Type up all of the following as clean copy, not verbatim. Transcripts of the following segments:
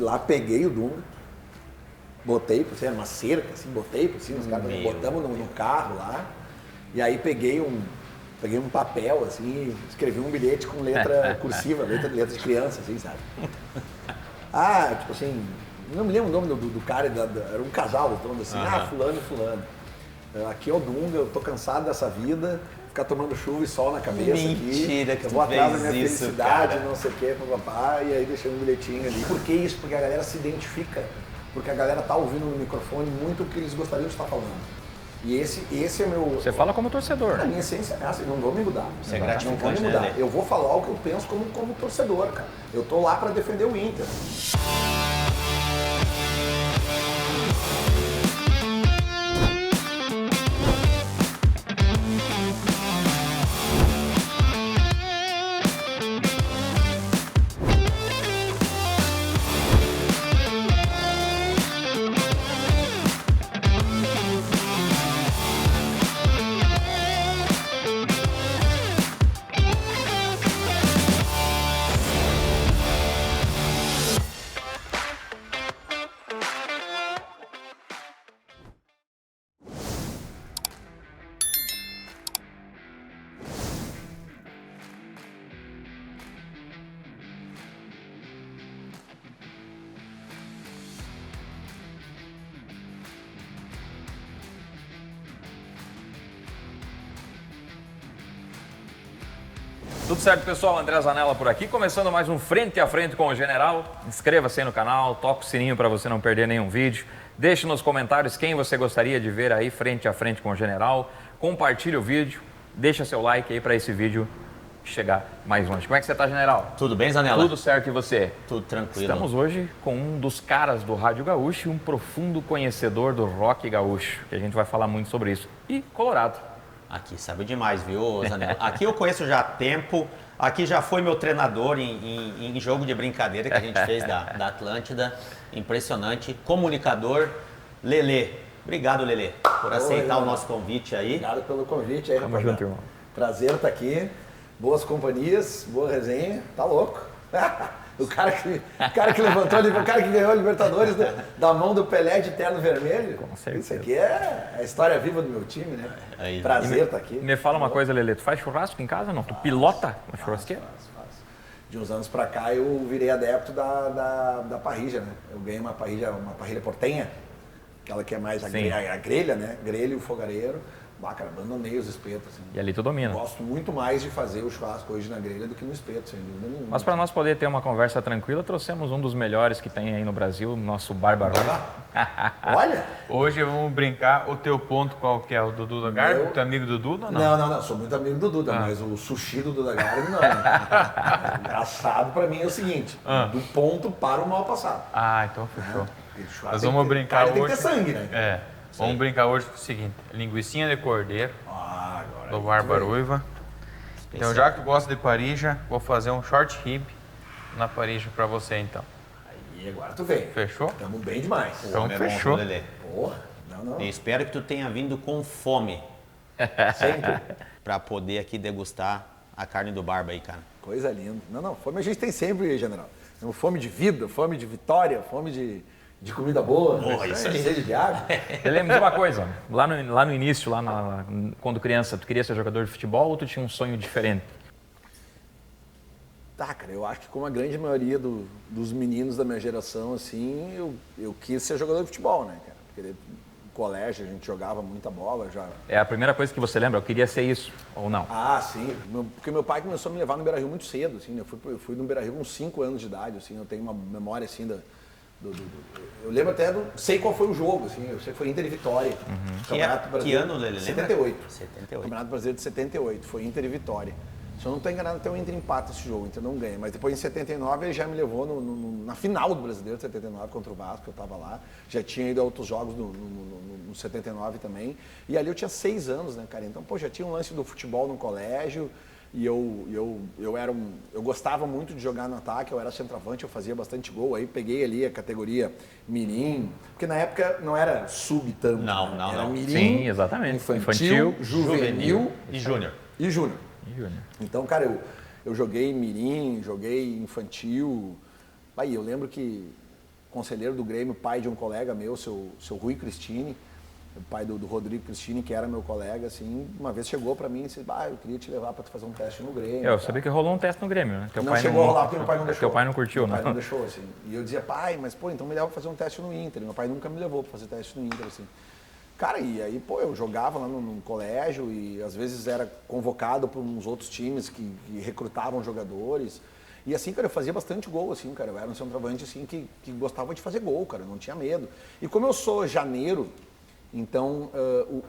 fui lá, peguei o Dunga, botei por cima, uma cerca, assim, botei por cima, os caras botamos no carro lá, e aí peguei um papel, assim, escrevi um bilhete com letra cursiva, letra de criança, assim, sabe? Tipo assim, não me lembro o nome do cara, era um casal, falando assim, fulano e fulano. Aqui é o Dunga, eu tô cansado dessa vida, ficar tomando chuva e sol na cabeça. Mentira, aqui. que Eu vou atrás da minha isso, felicidade, cara. não sei o que, papai, e aí deixei um bilhetinho ali. Por que isso? Porque a galera se identifica, porque a galera tá ouvindo no microfone muito o que eles gostariam de estar falando. E esse é o meu... Você fala como torcedor. A minha essência é essa, eu não vou me mudar. Isso é Não gratificante, vou me mudar. né? Eu vou falar o que eu penso como torcedor, cara. Eu tô lá para defender o Inter. Tudo certo, pessoal? André Zanella por aqui, começando mais um Frente a Frente com o General. Inscreva-se aí no canal, toca o sininho para você não perder nenhum vídeo. Deixe nos comentários quem você gostaria de ver aí Frente a Frente com o General. Compartilhe o vídeo, deixa seu like aí para esse vídeo chegar mais longe. Como é que você tá, General? Tudo bem, Zanella? Tudo certo, e você? Tudo tranquilo. Estamos hoje com um dos caras do Rádio Gaúcho e um profundo conhecedor do rock gaúcho, que a gente vai falar muito sobre isso. E Colorado. Aqui sabe demais, viu, Zanella? Aqui eu conheço já há tempo. Aqui já foi meu treinador em jogo de brincadeira que a gente fez da Atlântida. Impressionante. Comunicador, Lelê. Obrigado, Lelê, por aceitar o nosso convite aí. Obrigado pelo convite aí, Tamo junto, irmão. Prazer estar aqui. Boas companhias, boa resenha. Tá louco? O cara que levantou, o cara que ganhou a Libertadores da mão do Pelé de terno vermelho. Com certeza. Isso aqui é a história viva do meu time, né? Aí. Prazer estar aqui. Me fala uma coisa, Lelê, tu faz churrasco em casa, não? Tu pilota uma churrasqueira? Faço. De uns anos pra cá eu virei adepto da parrilla, né? Eu ganhei uma parrilla portenha, aquela que é mais a grelha, né? Grelha e o fogareiro. Cara, abandonei os espetos. Assim. E ali tu domina. Gosto muito mais de fazer o churrasco hoje na grelha do que no espeto, sem dúvida nenhuma. Mas para nós poder ter uma conversa tranquila, trouxemos um dos melhores que tem aí no Brasil, nosso Barbarossa. Olha! Hoje vamos brincar, o teu ponto qual que é? O do Duda Garbi? Tu é amigo do Duda ou não? Não, sou muito amigo do Duda, mas o sushi do Duda Garbi não. Né? Engraçado pra mim é o seguinte, do ponto para o mal passado. Então fechou. Nós Tem vamos brincar hoje. Tem que ter sangue, né? Vamos brincar hoje com o seguinte, linguicinha de cordeiro, Agora do Barbaruiva. Então já que tu gosta de parija, vou fazer um short rib na parija pra você então. Aí agora tu vem. Fechou? Tamo bem demais. Então Meu irmão, fechou. Lelê. Porra, não. Eu espero que tu tenha vindo com fome Sempre. pra poder aqui degustar a carne do Barba aí, cara. Coisa linda. Não, fome a gente tem sempre, general. Temos fome de vida, fome de vitória, fome de comida boa. Porra, isso de aí. sede de água. Lelê, me diz uma coisa, lá no início, quando criança, tu queria ser jogador de futebol ou tu tinha um sonho diferente? Cara, eu acho que como a grande maioria dos meninos da minha geração, assim, eu quis ser jogador de futebol, né, cara? Porque no colégio a gente jogava muita bola já. É a primeira coisa que você lembra, eu queria ser isso, ou não? Sim. Porque meu pai começou a me levar no Beira-Rio muito cedo, assim, né? Eu fui no Beira-Rio com 5 anos de idade, assim, eu tenho uma memória, assim, eu lembro até sei qual foi o jogo, assim, eu sei que foi Inter e Vitória. Que ano, Lelê? 78. 78. Campeonato Brasileiro de 78, foi Inter e Vitória. Se eu não estou enganado, até o Inter empata esse jogo, o Inter não ganha. Mas depois em 79 ele já me levou na final do Brasileiro de 79 contra o Vasco, eu estava lá. Já tinha ido a outros jogos no 79 também. E ali eu tinha 6 anos, né, cara? Então, já tinha um lance do futebol no colégio. E eu gostava muito de jogar no ataque, eu era centroavante, eu fazia bastante gol. Aí peguei ali a categoria mirim, porque na época não era sub tanto. Não. Era mirim, Sim, exatamente. infantil, juvenil e júnior. e júnior. Então, cara, eu joguei mirim, joguei infantil. Aí eu lembro que conselheiro do Grêmio, pai de um colega meu, seu Rui Cristini, o pai do Rodrigo Cristini, que era meu colega, assim, uma vez chegou pra mim e disse, eu queria te levar pra tu fazer um teste no Grêmio. Eu sabia que rolou um teste no Grêmio, né? Não chegou a rolar porque meu pai não deixou. Teu pai não curtiu, né? Meu pai não não? deixou, assim. E eu dizia, pai, mas pô, então me leva pra fazer um teste no Inter. Meu pai nunca me levou pra fazer teste no Inter, assim. Cara, e aí, pô, eu jogava lá no colégio e às vezes era convocado por uns outros times que recrutavam jogadores. E assim, cara, eu fazia bastante gol, assim, cara. Eu era um centroavante, assim, que gostava de fazer gol, cara, não tinha medo. E como eu sou janeiro, então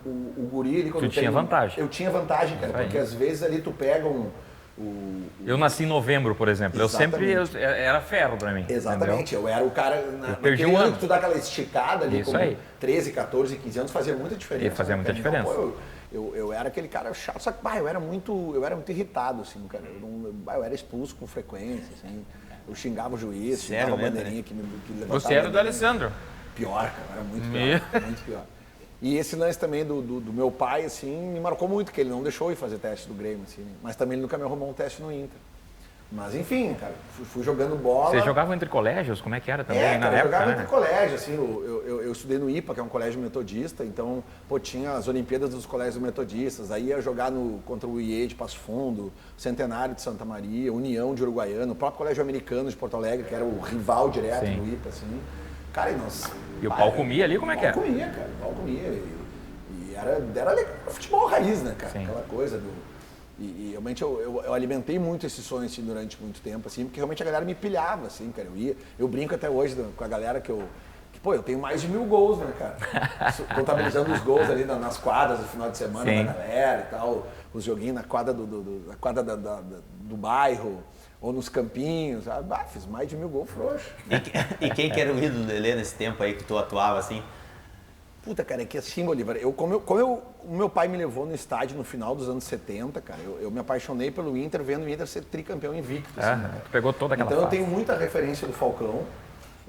o guri ali... Tu tinha vantagem. Eu tinha vantagem, cara, porque às vezes ali tu pega Eu nasci em novembro, por exemplo. Exatamente. Eu sempre era ferro pra mim. Exatamente, entendeu? eu era o cara, perdi naquele um ano ano. que tu dá aquela esticada ali, Isso com aí. 13, 14, 15 anos, fazia muita diferença. E fazia muita Então, diferença. pô, eu era aquele cara chato, só que eu era muito irritado, assim, cara. Eu era expulso com frequência, assim. Eu xingava o juiz, xingava a bandeirinha que levantava. Você era do Alessandro. Pior, cara, era muito pior, muito pior. E esse lance também do meu pai, assim, me marcou muito, que ele não deixou eu ir fazer teste do Grêmio, assim, né? Mas também ele nunca me arrumou um teste no Inter. Mas enfim, cara, fui jogando bola. Vocês jogavam entre colégios? Como é que era também na cara, época? Eu jogava né? entre colégio, assim, eu estudei no IPA, que é um colégio metodista, então, pô, tinha as Olimpíadas dos Colégios Metodistas, aí ia jogar contra o IE de Passo Fundo, Centenário de Santa Maria, União de Uruguaiana, o próprio Colégio Americano de Porto Alegre, que era o rival direto Sim. do IPA, assim. Cara, e nós... E o pau comia ali, como é que é? O pau comia, cara, o pau comia. E era legal, futebol raiz, né, cara? Sim. Aquela coisa do... E realmente eu alimentei muito esse sonho assim, durante muito tempo, assim, porque realmente a galera me pilhava, assim, cara. Eu brinco até hoje com a galera que pô, eu tenho mais de 1000 gols, né, cara? Contabilizando os gols ali nas quadras do final de semana Sim. da galera e tal, os joguinhos na quadra na quadra do bairro, ou nos campinhos, sabe? Fiz mais de 1000 gols frouxo. E quem que era o ídolo do Lelê nesse tempo aí que tu atuava assim? Puta, cara, é que assim, Bolívar, o meu pai me levou no estádio no final dos anos 70, cara, eu me apaixonei pelo Inter, vendo o Inter ser tricampeão invicto. Assim, Tu pegou toda aquela então fase. eu tenho muita referência do Falcão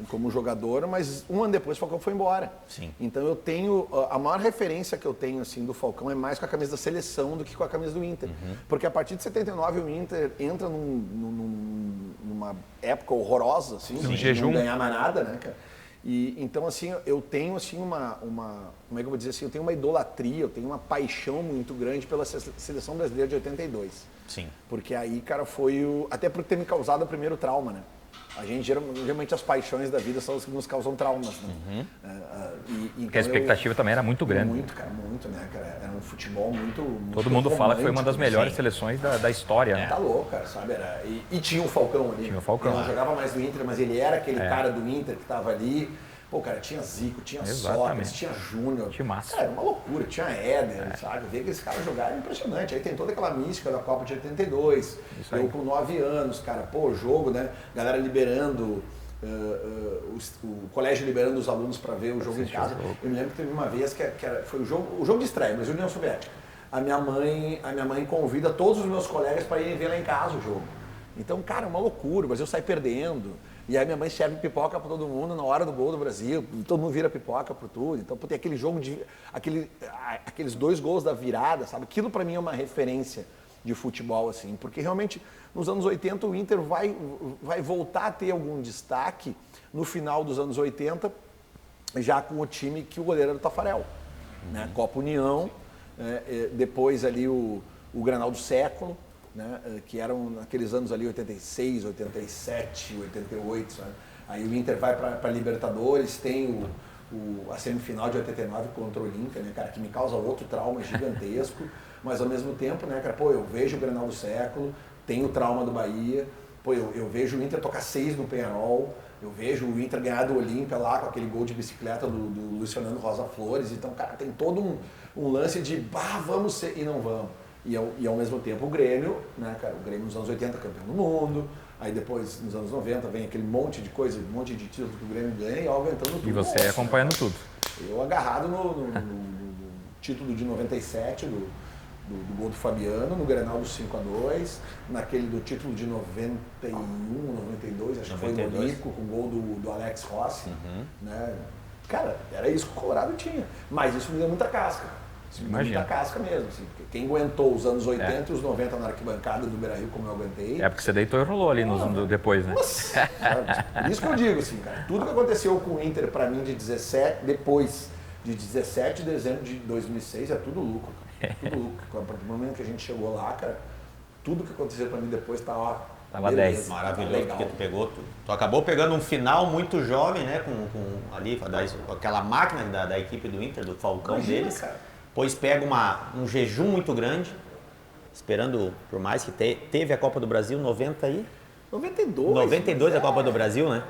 como jogador, mas um ano depois o Falcão foi embora. Sim. Então eu tenho, a maior referência que eu tenho assim do Falcão é mais com a camisa da seleção do que com a camisa do Inter. Porque a partir de 79 o Inter entra numa época horrorosa, assim, de jejum. não ganhar mais nada, né, cara? E então assim, eu tenho assim como é que eu vou dizer assim, eu tenho uma idolatria, eu tenho uma paixão muito grande pela seleção brasileira de 82. Sim. Porque aí, cara, até por ter me causado o primeiro trauma, né? A gente, geralmente, as paixões da vida são as que nos causam traumas, né? Porque a expectativa também era muito grande. Muito, cara, muito, né, cara? Era um futebol muito Todo mundo fala que foi uma das romântico, melhores sim. seleções da história. né? Tá louco, cara, sabe? E tinha o Falcão ali. Tinha o Falcão. Ele não jogava mais no Inter, mas ele era aquele cara do Inter que tava ali. Pô, cara, tinha Zico, tinha Exatamente. Sócrates, tinha Júnior. Tinha massa. Cara, era uma loucura. Tinha Éder, sabe? Ver aqueles caras jogarem é impressionante. Aí tem toda aquela mística da Copa de 82. Isso aí. Eu com 9 anos, cara, pô, o jogo, né? Galera liberando... o colégio liberando os alunos para ver o jogo em casa. Eu me lembro que teve uma vez que foi o jogo de estreia, mas União Soviética. A minha mãe convida todos os meus colegas para irem ver lá em casa o jogo. Então, cara, é uma loucura, o Brasil sai perdendo. E aí minha mãe serve pipoca para todo mundo na hora do gol do Brasil, todo mundo vira pipoca por tudo. Então, tem aquele jogo aqueles 2 gols da virada, sabe? Aquilo para mim é uma referência de futebol, assim, porque realmente nos anos 80 o Inter vai voltar a ter algum destaque no final dos anos 80, já com o time que o goleiro era o Tafarel, né? Copa União, depois ali o Granal do século, né? Que eram naqueles anos ali 86, 87, 88, sabe? Aí o Inter vai para Libertadores, tem a semifinal de 89 contra o Olímpia, né, cara, que me causa outro trauma gigantesco, mas ao mesmo tempo, né, cara, pô, eu vejo o Grenal do século, tem o trauma do Bahia, pô, eu vejo o Inter tocar 6 no Penharol, eu vejo o Inter ganhar do Olímpia lá com aquele gol de bicicleta do Luiz Fernando Rosa Flores, então, cara, tem todo um lance de, vamos ser, e não vamos. E ao mesmo tempo o Grêmio, né, cara, o Grêmio nos anos 80 campeão do mundo, aí depois nos anos 90 vem aquele monte de coisa, um monte de títulos que o Grêmio ganha e aumentando tudo. E você acompanhando tudo. Eu agarrado no título de 97 do gol do Fabiano, no Grenal do 5-2, naquele do título de 91, 92, acho que foi o Nico, com o gol do Alex Rossi, né? Cara, era isso que o Colorado tinha, mas isso me deu muita casca. Imagina. Muita casca mesmo, assim, porque quem aguentou os anos 80 e os 90 na arquibancada do Beira-Rio, como eu aguentei... É porque você deitou e rolou ali depois, né? Nossa, sabe? Isso que eu digo, assim, cara, tudo que aconteceu com o Inter pra mim depois de 17 de dezembro de 2006 é tudo lucro, cara. Tudo lucro. A partir do momento que a gente chegou lá, cara, tudo que aconteceu pra mim depois tá, ó, Tava beleza, 10. Maravilhoso, legal. porque tu pegou tudo. Tu acabou pegando um final muito jovem, né? Com aquela máquina da equipe do Inter, do Falcão Imagina, deles. cara. Pois pega um jejum muito grande, esperando, por mais que teve a Copa do Brasil 92 a Copa do Brasil, né?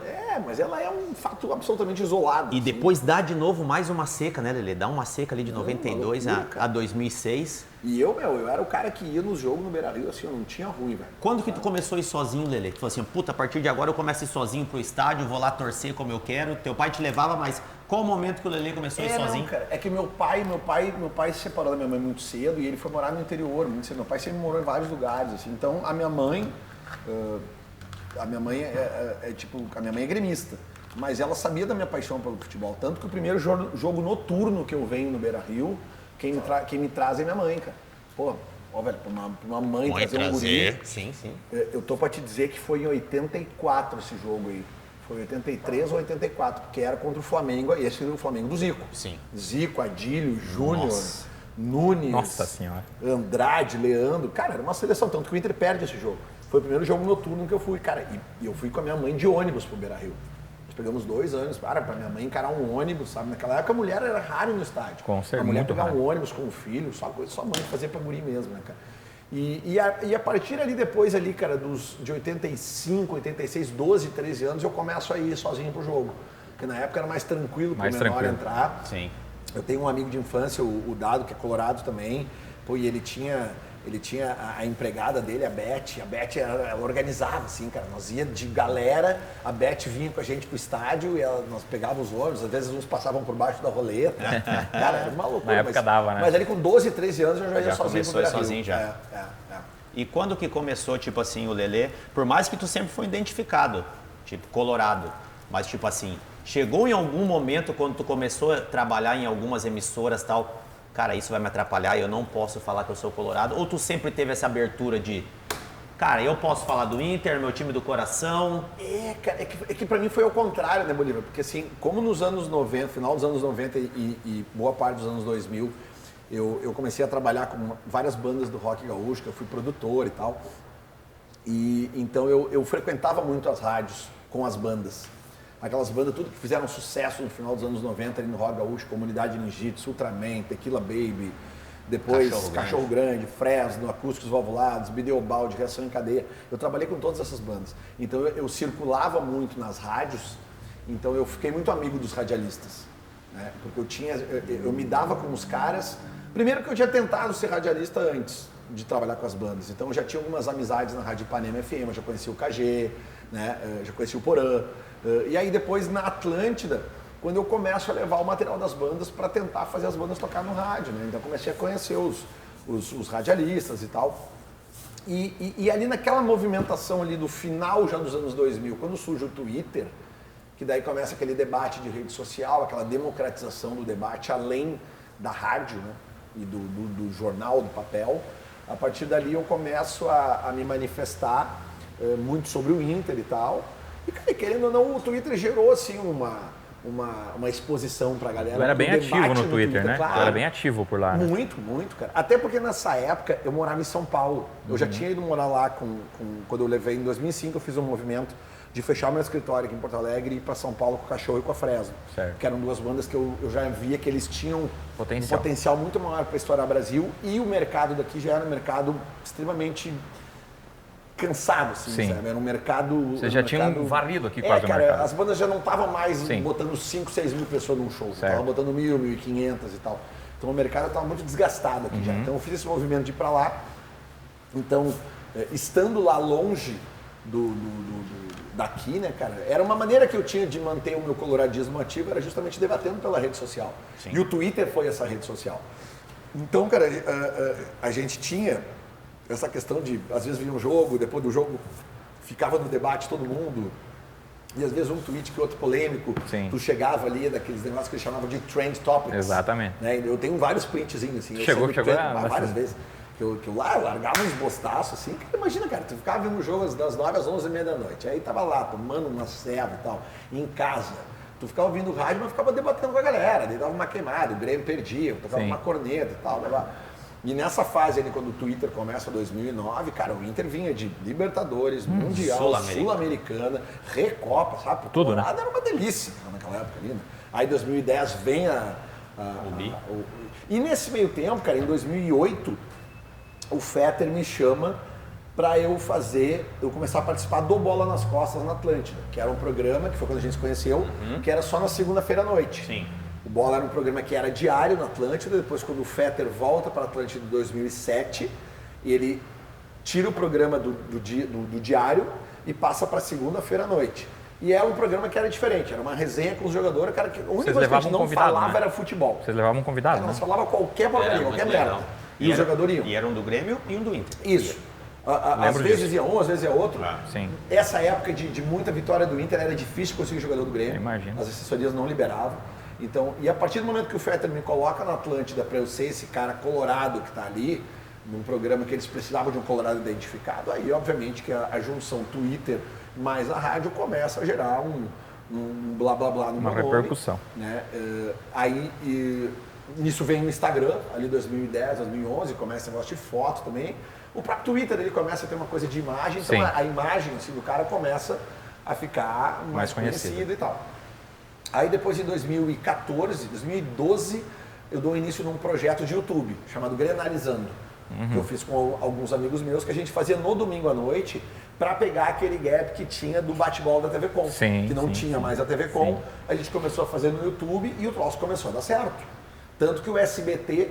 Mas ela é um fato absolutamente isolado. E assim. depois dá de novo mais uma seca, né, Lelê? Dá uma seca ali de 92 loucura, a 2006. E eu era o cara que ia nos jogos no Beira-Rio, assim, eu não tinha ruim, velho. Quando que tu começou a ir sozinho, Lelê? Tu falou assim, puta, a partir de agora eu começo a ir sozinho pro estádio, vou lá torcer como eu quero. Teu pai te levava, mas qual o momento que o Lelê começou a ir sozinho? Não, cara, é que meu pai se separou da minha mãe muito cedo e ele foi morar no interior muito cedo. Meu pai sempre morou em vários lugares, assim. Então, a minha mãe a minha mãe é gremista, mas ela sabia da minha paixão pelo futebol, tanto que o primeiro jogo noturno que eu venho no Beira-Rio, quem me traz é minha mãe, cara. Pô, velho, pra uma mãe trazer um guri. Sim. Eu tô pra te dizer que foi em 84 esse jogo aí. Foi 83 ou 84, porque era contra o Flamengo, e esse era o Flamengo do Zico. Sim. Zico, Adílio, Júnior, Nossa. Nunes, Nossa Senhora. Andrade, Leandro. Cara, era uma seleção, tanto que o Inter perde esse jogo. Foi o primeiro jogo noturno que eu fui, cara, e eu fui com a minha mãe de ônibus pro Beira-Rio. Nós pegamos 2 anos, pra minha mãe encarar um ônibus, sabe? Naquela época a mulher era raro no estádio. Com certeza, a mulher muito pegar raro. um ônibus com o filho, só coisa só mãe fazer pra guri mesmo, né, cara? E a partir ali depois ali, cara, de 85, 86, 12, 13 anos, eu começo a ir sozinho pro jogo. Porque na época era mais tranquilo pro menor entrar. Sim. Eu tenho um amigo de infância, o Dado, que é colorado também, pô, e ele tinha a empregada dele, a Beth ela organizava, assim, cara, nós ia de galera, a Beth vinha com a gente pro estádio e nós pegávamos os ônibus, às vezes uns passavam por baixo da roleta, cara, era uma loucura. Na época dava, né? Mas ali com 12, 13 anos eu já ia sozinho pro Beira-Rio. Sozinho já. E quando que começou, tipo assim, o Lelê, por mais que tu sempre foi identificado, tipo, colorado, mas tipo assim, chegou em algum momento quando tu começou a trabalhar em algumas emissoras e tal, cara, isso vai me atrapalhar e eu não posso falar que eu sou colorado? Ou tu sempre teve essa abertura de, cara, eu posso falar do Inter, meu time do coração? Cara, é que pra mim foi ao contrário, né, Bolívar? Porque assim, como nos anos 90, final dos anos 90 e boa parte dos anos 2000, eu comecei a trabalhar com várias bandas do rock gaúcho, que eu fui produtor e tal. E então eu frequentava muito as rádios com as bandas. Aquelas bandas, tudo que fizeram sucesso no final dos anos 90 ali no rock gaúcho, Comunidade Ninjitsu, Ultraman, Tequila Baby, depois Cachorro Grande, Fresno, Acústicos Valvulados, Bideobaldi, Reação em Cadeia. Eu trabalhei com todas essas bandas. Então eu circulava muito nas rádios, então eu fiquei muito amigo dos radialistas, né? Porque eu me dava com os caras. Primeiro que eu tinha tentado ser radialista antes de trabalhar com as bandas, então eu já tinha algumas amizades na Rádio Ipanema FM, eu já conhecia o KG, né? Já conhecia o Porã. E aí depois na Atlântida, quando eu começo a levar o material das bandas para tentar fazer as bandas tocar no rádio, né? Então comecei a conhecer os radialistas e tal. E ali naquela movimentação ali do final já dos anos 2000, quando surge o Twitter, que daí começa aquele debate de rede social, aquela democratização do debate além da rádio, né? E do jornal, do papel, a partir dali eu começo a me manifestar muito sobre o Inter e tal. E, cara, querendo ou não, o Twitter gerou assim uma exposição pra galera. Tu era bem ativo no Twitter, né? Claro. Tu era bem ativo por lá, né? Muito, cara. Até porque nessa época eu morava em São Paulo. Eu já tinha ido morar lá quando eu levei em 2005, eu fiz um movimento de fechar meu escritório aqui em Porto Alegre e ir para São Paulo com o Cachorro e com a Fresno. Certo. Que eram 2 bandas que eu já via que eles tinham um Potencial muito maior para estourar Brasil, e o mercado daqui já era um mercado extremamente cansado, assim, Sim. sabe? Era um mercado... Você já tinha varrido aqui quase o mercado. As bandas já não estavam mais Sim. botando 5, 6 mil pessoas num show, Certo. estavam botando 1.000, 1.500 e tal. Então o mercado estava muito desgastado aqui já. Então eu fiz esse movimento de ir para lá. Então, estando lá longe daqui, né, cara, era uma maneira que eu tinha de manter o meu coloradismo ativo, era justamente debatendo pela rede social. Sim. E o Twitter foi essa rede social. Então, cara, a gente tinha essa questão de, às vezes, via um jogo, depois do jogo ficava no debate todo mundo. E às vezes um tweet que outro polêmico, Sim. tu chegava ali daqueles negócios que eles chamavam de trend topics. Exatamente. Né? Eu tenho vários printzinhos assim. Chegou várias vezes. Que eu largava uns bostaços assim. Que, imagina, cara, tu ficava vendo o jogo das 9 às 11h30 da noite. Aí tava lá, tomando uma ceva e tal, em casa. Tu ficava ouvindo o rádio, mas ficava debatendo com a galera. Daí dava uma queimada, o Grêmio perdia, tocava uma corneta e tal. Blá. E nessa fase ali, quando o Twitter começa em 2009, cara, o Inter vinha de Libertadores, Mundial, Sul-Americana, Recopa, sabe? Tudo, né? Era uma delícia naquela época ali, né? Aí em 2010 vem E nesse meio tempo, cara, em 2008, o Fetter me chama para eu começar a participar do Bola nas Costas na Atlântida, que era um programa, que foi quando a gente se conheceu, que era só na segunda-feira à noite. Sim. O Bola era um programa que era diário na Atlântida, depois quando o Fetter volta para a Atlântida em 2007, ele tira o programa do diário e passa para segunda-feira à noite. E era um programa que era diferente, era uma resenha com os jogadores, cara, que a única coisa que a gente não falava era futebol. Vocês levavam um convidado, né? Nós falava qualquer porcaria, qualquer merda. E os jogadores iam. E era um do Grêmio e um do Inter. Isso. Às vezes ia um, às vezes ia outro. Sim. Essa época de muita vitória do Inter era difícil conseguir jogador do Grêmio. Imagino. As assessorias não liberavam. Então, e a partir do momento que o Fetter me coloca na Atlântida para eu ser esse cara colorado que está ali, num programa que eles precisavam de um colorado identificado, aí obviamente que a junção Twitter mais a rádio começa a gerar um blá blá blá no uma meu repercussão. nome, né? Nisso vem o Instagram, ali 2010, 2011, começa a negócio de foto também. O próprio Twitter ele começa a ter uma coisa de imagem, então a imagem assim, do cara começa a ficar mais conhecida e tal. Aí depois em 2014, 2012, eu dou início num projeto de YouTube chamado Grenalizando, que eu fiz com alguns amigos meus, que a gente fazia no domingo à noite para pegar aquele gap que tinha do bate-bola da TV Com, que não tinha mais a TV Com. A gente começou a fazer no YouTube e o troço começou a dar certo. Tanto que o SBT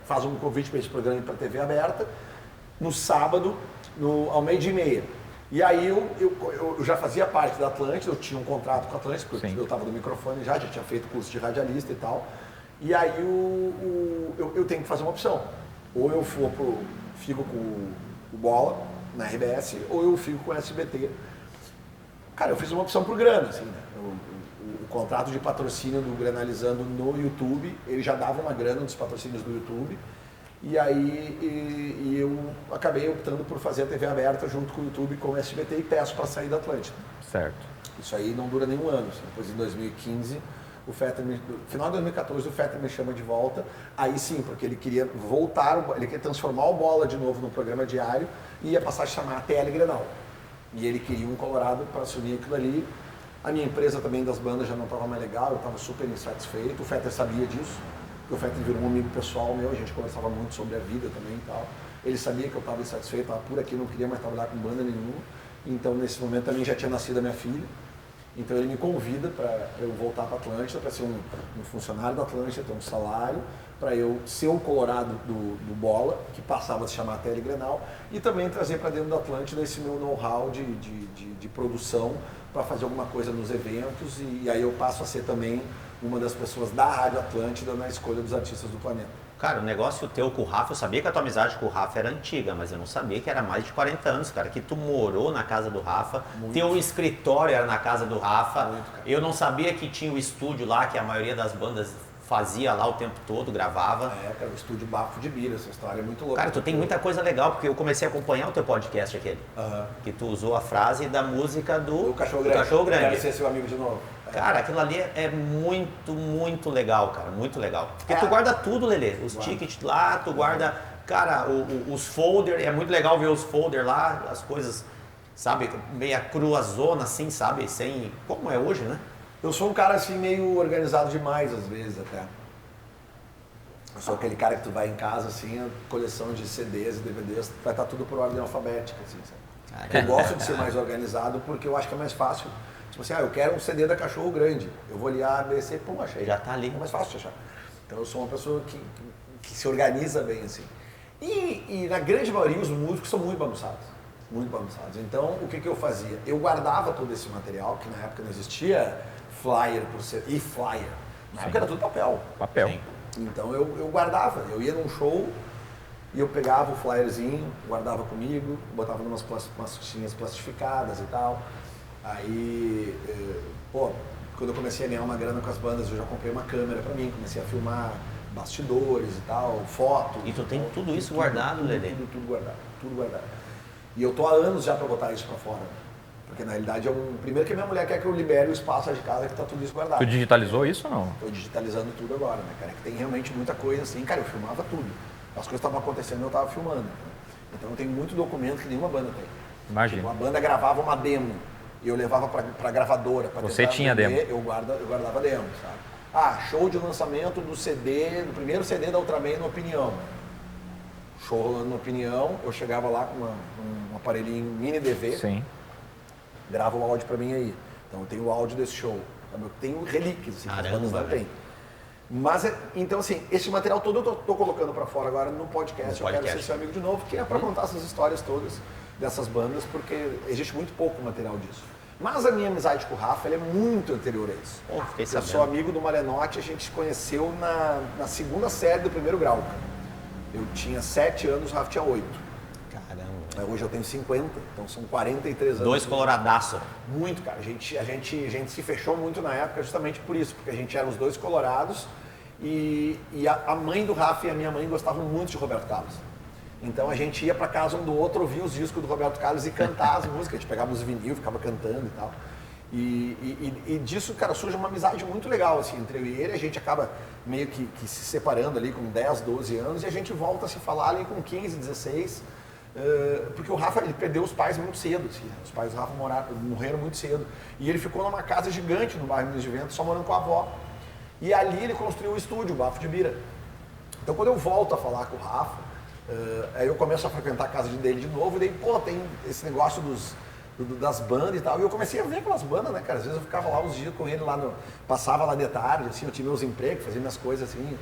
faz um convite para esse programa para TV aberta, no sábado, ao 12h30. E aí eu já fazia parte da Atlântida, eu tinha um contrato com a Atlântida, porque eu estava no microfone já tinha feito curso de radialista e tal. E aí eu tenho que fazer uma opção. Ou eu fico com o Bola na RBS, ou eu fico com o SBT. Cara, eu fiz uma opção por grana, assim, né? O contrato de patrocínio do Grenalizando no YouTube, ele já dava uma grana dos patrocínios do YouTube. E aí eu acabei optando por fazer a TV aberta junto com o YouTube, com o SBT e peço para sair da Atlântida. Certo. Isso aí não dura nenhum ano. Depois em 2015, no final de 2014, o Fetter me chama de volta. Aí sim, porque ele queria ele queria transformar o Bola de novo no programa diário e ia passar a chamar a TL Grenal. E ele queria um colorado para assumir aquilo ali. A minha empresa também das bandas já não estava mais legal, eu estava super insatisfeito. O Fetter sabia disso. O Fetter virou um amigo pessoal meu, a gente conversava muito sobre a vida também e tal. Ele sabia que eu estava insatisfeito, estava por aqui, não queria mais trabalhar com banda nenhuma. Então, nesse momento, também já tinha nascido a minha filha. Então, ele me convida para eu voltar para a Atlântida, para ser um funcionário da Atlântida, ter um salário, para eu ser o colorado do Bola, que passava a se chamar TL Grenal, e também trazer para dentro da Atlântida esse meu know-how de produção para fazer alguma coisa nos eventos. E aí eu passo a ser também uma das pessoas da Rádio Atlântida na escolha dos artistas do planeta. Cara, o negócio teu com o Rafa, eu sabia que a tua amizade com o Rafa era antiga, mas eu não sabia que era mais de 40 anos, cara, que tu morou na casa do Rafa, teu escritório era na casa do Rafa, eu não sabia que tinha o estúdio lá, que a maioria das bandas fazia lá o tempo todo, gravava. Cara, o estúdio Bafo de Bira, essa história é muito louca. Cara, tu tem muita coisa legal, porque eu comecei a acompanhar o teu podcast aquele, que tu usou a frase da música do Cachorro Grande. Quero ser seu amigo de novo. Cara, aquilo ali é muito, muito legal, cara, muito legal. Porque tu guarda tudo, Lelê, os tickets lá, tu guarda, cara, os folders, é muito legal ver os folders lá, as coisas, sabe, meia cruazona assim, sabe, sem, como é hoje, né? Eu sou um cara assim meio organizado demais às vezes até. Eu sou aquele cara que tu vai em casa assim, a coleção de CDs e DVDs, vai estar tudo por ordem alfabética, assim, sabe? Eu gosto de ser mais organizado porque eu acho que é mais fácil. Tipo assim, eu quero um CD da Cachorro Grande. Eu vou ali A, B, C, pum, achei. Já tá ali. É mais fácil de achar. Então eu sou uma pessoa que se organiza bem assim. E na grande maioria os músicos são muito bagunçados. Muito bagunçados. Então o que eu fazia? Eu guardava todo esse material, que na época não existia flyer por ser e flyer. Na época era tudo papel. Papel. Sim. Então eu guardava. Eu ia num show e eu pegava o flyerzinho, guardava comigo, botava umas fichinhas plastificadas e tal. Aí, pô, quando eu comecei a ganhar uma grana com as bandas, eu já comprei uma câmera pra mim, comecei a filmar bastidores e tal, foto. E tu tem tudo isso guardado, Lelê? Tudo guardado. E eu tô há anos já pra botar isso pra fora. Porque na realidade primeiro que minha mulher quer que eu libere o espaço de casa que tá tudo isso guardado. Tu digitalizou isso ou não? Tô digitalizando tudo agora, né, cara? Que tem realmente muita coisa assim. Cara, eu filmava tudo. As coisas estavam acontecendo e eu tava filmando. Então eu tenho muito documento que nenhuma banda tem. Imagina. Tipo, a banda gravava uma demo e eu levava pra gravadora. Pra Você tinha demo? Eu guardava demo, sabe? Ah, show de lançamento do CD, do primeiro CD da Ultraman no Opinião. Show rolando no Opinião, eu chegava lá com um aparelhinho mini DV. Sim. Grava o áudio pra mim aí. Então eu tenho o áudio desse show. Eu tenho relíquias, assim, que as bandas não têm. Mas, então assim, esse material todo eu tô colocando pra fora agora no podcast. Eu quero ser seu amigo de novo, que é pra contar essas histórias todas dessas bandas, porque existe muito pouco material disso. Mas a minha amizade com o Rafa, ela é muito anterior a isso. Eu sou amigo do Malenotti, a gente se conheceu na segunda série do primeiro grau. Eu tinha 7 anos, o Rafa tinha 8. Caramba. Hoje eu tenho 50, então são 43 anos. 2 coloradaço. Muito, cara. A gente se fechou muito na época justamente por isso, porque a gente era os dois colorados e a mãe do Rafa e a minha mãe gostavam muito de Roberto Carlos. Então a gente ia pra casa um do outro, ouvia os discos do Roberto Carlos e cantar as músicas. A gente pegava os vinil, ficava cantando e tal. E disso, cara, surge uma amizade muito legal, assim, entre eu e ele. A gente acaba meio que se separando ali com 10, 12 anos e a gente volta a se falar ali com 15, 16. Porque o Rafa, ele perdeu os pais muito cedo, assim. Os pais do Rafa morreram muito cedo. E ele ficou numa casa gigante no bairro Minas de Vento, só morando com a avó. E ali ele construiu o estúdio, o Bafo de Bira. Então quando eu volto a falar com o Rafa, aí eu começo a frequentar a casa dele de novo, e daí, pô, tem esse negócio das bandas e tal. E eu comecei a ver aquelas bandas, né, cara? Às vezes eu ficava lá uns dias com ele, passava lá de tarde, assim, eu tinha meus empregos, fazia minhas coisas, assim.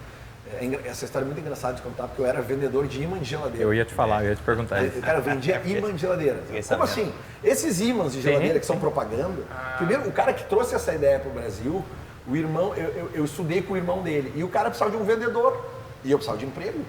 Essa história é muito engraçada de contar, porque eu era vendedor de imã de geladeira. Eu ia te falar, eu ia te perguntar isso. Cara, eu vendia imã de geladeira. Como assim? Esses imãs de geladeira que são propaganda, primeiro, o cara que trouxe essa ideia pro Brasil, o irmão, eu estudei com o irmão dele, e o cara precisava de um vendedor, e eu precisava de emprego.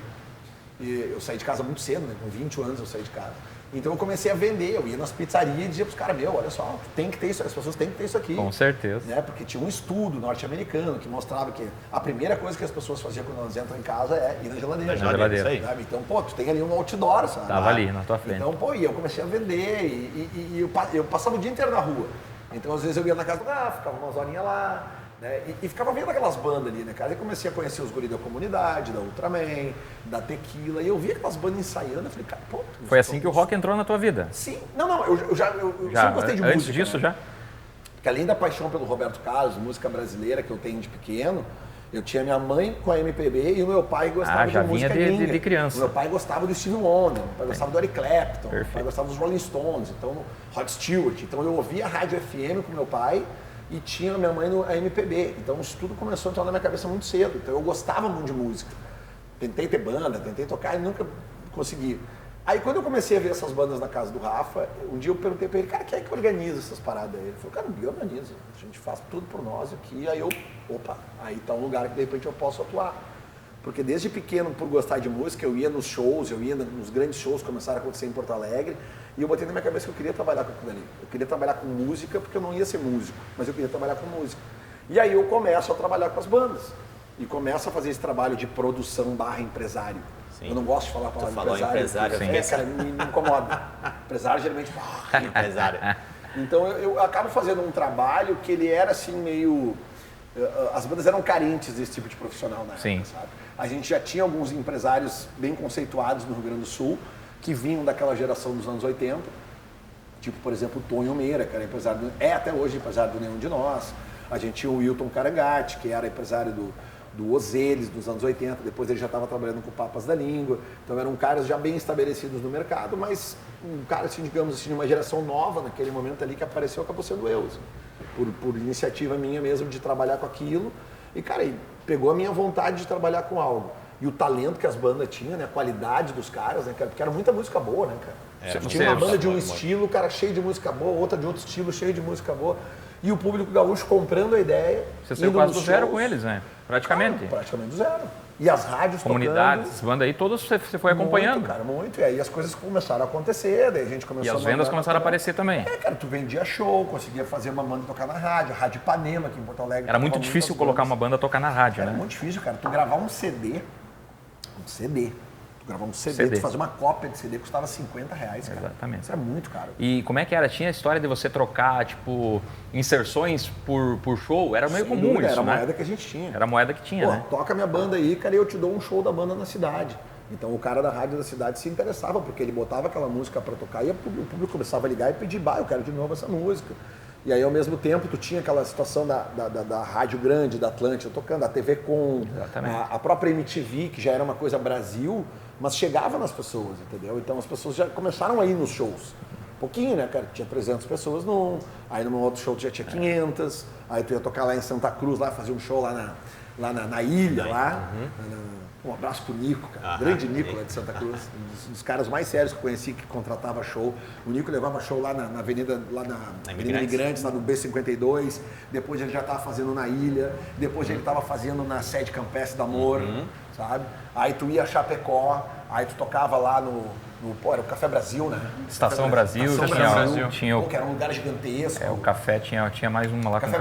E eu saí de casa muito cedo, né? Com 20 anos eu saí de casa. Então eu comecei a vender, eu ia nas pizzarias e dizia pros caras, olha só, tem que ter isso, as pessoas têm que ter isso aqui. Com certeza. Né? Porque tinha um estudo norte-americano que mostrava que a primeira coisa que as pessoas faziam quando elas entram em casa é ir na geladeira. Na geladeira. Isso aí. Então, pô, tu tem ali um outdoor, sabe? Tava ali, na tua frente. Então, pô, e eu comecei a vender e eu passava o dia inteiro na rua. Então, às vezes eu ia na casa do Rafa, ficava umas horinhas lá, né? E ficava vendo aquelas bandas ali, né, cara? Aí comecei a conhecer os guris da comunidade, da Ultraman, da Tequila, e eu via aquelas bandas ensaiando, eu falei, cara, pô... Foi assim que o rock entrou na tua vida? Sim. Não, eu sempre gostei de música. Antes disso, né? já? Porque além da paixão pelo Roberto Carlos, música brasileira que eu tenho de pequeno, eu tinha minha mãe com a MPB e o meu pai gostava de música gringa. de criança. O meu pai gostava do Stevie Wonder, meu pai gostava do Eric Clapton, Perfeito. meu pai gostava dos Rolling Stones, então Rod Stewart. Então eu ouvia a rádio FM com meu pai e tinha minha mãe a MPB. Então isso tudo começou a entrar na minha cabeça muito cedo. Então eu gostava muito de música. Tentei ter banda, tentei tocar e nunca consegui. Aí quando eu comecei a ver essas bandas na casa do Rafa, um dia eu perguntei pra ele, cara, quem é que organiza essas paradas aí? Ele falou, cara, eu organizo, a gente faz tudo por nós aqui. Aí eu, aí tá um lugar que de repente eu posso atuar. Porque desde pequeno, por gostar de música, eu ia nos shows, eu ia nos grandes shows que começaram a acontecer em Porto Alegre, e eu botei na minha cabeça que eu queria trabalhar com aquilo ali. Eu queria trabalhar com música, porque eu não ia ser músico, mas eu queria trabalhar com música. E aí eu começo a trabalhar com as bandas, e começo a fazer esse trabalho de produção / empresário. Sim. Eu não gosto de falar a palavra empresário. Cara, me incomoda. Empresário geralmente, empresário. Então eu acabo fazendo um trabalho que ele era assim meio... As bandas eram carentes desse tipo de profissional na época, sabe? A gente já tinha alguns empresários bem conceituados no Rio Grande do Sul, que vinham daquela geração dos anos 80, tipo, por exemplo, o Tonho Meira, que era empresário, até hoje empresário do Nenhum de Nós. A gente tinha o Wilton Carangati, que era empresário do Ozeles, dos anos 80, depois ele já estava trabalhando com Papas da Língua, então eram caras já bem estabelecidos no mercado, mas um cara, assim, digamos assim, de uma geração nova, naquele momento ali que apareceu, acabou sendo eu, assim, por iniciativa minha mesmo de trabalhar com aquilo, e cara, ele pegou a minha vontade de trabalhar com algo, e o talento que as bandas tinham, né, a qualidade dos caras, né, cara, porque era muita música boa, né, cara. Tinha uma banda de um estilo, cara, cheio de música boa, outra de outro estilo, cheio de música boa, e o público gaúcho comprando a ideia. Você saiu quase do zero com eles, né? Praticamente. Praticamente do zero. E as rádios Comunidades, tocando. bandas aí, todas você foi acompanhando. Muito, cara, muito. E aí as coisas começaram a acontecer, daí a gente começou E as vendas começaram a aparecer também. Cara, tu vendia show, conseguia fazer uma banda tocar na rádio, Rádio Ipanema aqui em Porto Alegre. Era muito difícil colocar uma banda a tocar na rádio, Era né? muito difícil, cara. Tu gravar um CD. Tu gravar um CD, tu fazer uma cópia de CD custava R$50, cara. Exatamente. Isso era muito caro. E como é que era? Tinha a história de você trocar, tipo, inserções por show? Era meio comum Dúvida, isso, era a né? moeda que a gente tinha. Era a moeda que tinha, Pô, né? toca minha banda aí, cara, e eu te dou um show da banda na cidade. Então o cara da rádio da cidade se interessava, porque ele botava aquela música pra tocar e o público começava a ligar e pedir, eu quero de novo essa música. E aí, ao mesmo tempo, tu tinha aquela situação da rádio grande, da Atlântida tocando, a TV Com, a própria MTV, que já era uma coisa Brasil, mas chegava nas pessoas, entendeu? Então as pessoas já começaram a ir nos shows. Pouquinho, né, cara? Tinha 300 pessoas num, aí num outro show já tinha 500, aí tu ia tocar lá em Santa Cruz, lá fazia um show lá na ilha, lá. Um abraço pro Nico, cara. Grande Nico lá de Santa Cruz. Um dos caras mais sérios que eu conheci que contratava show. O Nico levava show lá na avenida, Avenida Imigrantes, lá no B52. Depois ele já estava fazendo na ilha. Depois ele estava fazendo na sede Campestre da Amor, sabe? Aí tu ia a Chapecó, aí tu tocava lá pô, era o Café Brasil, né? Estação Brasil, tinha Pô, que era um lugar gigantesco. o café tinha mais uma lá. Café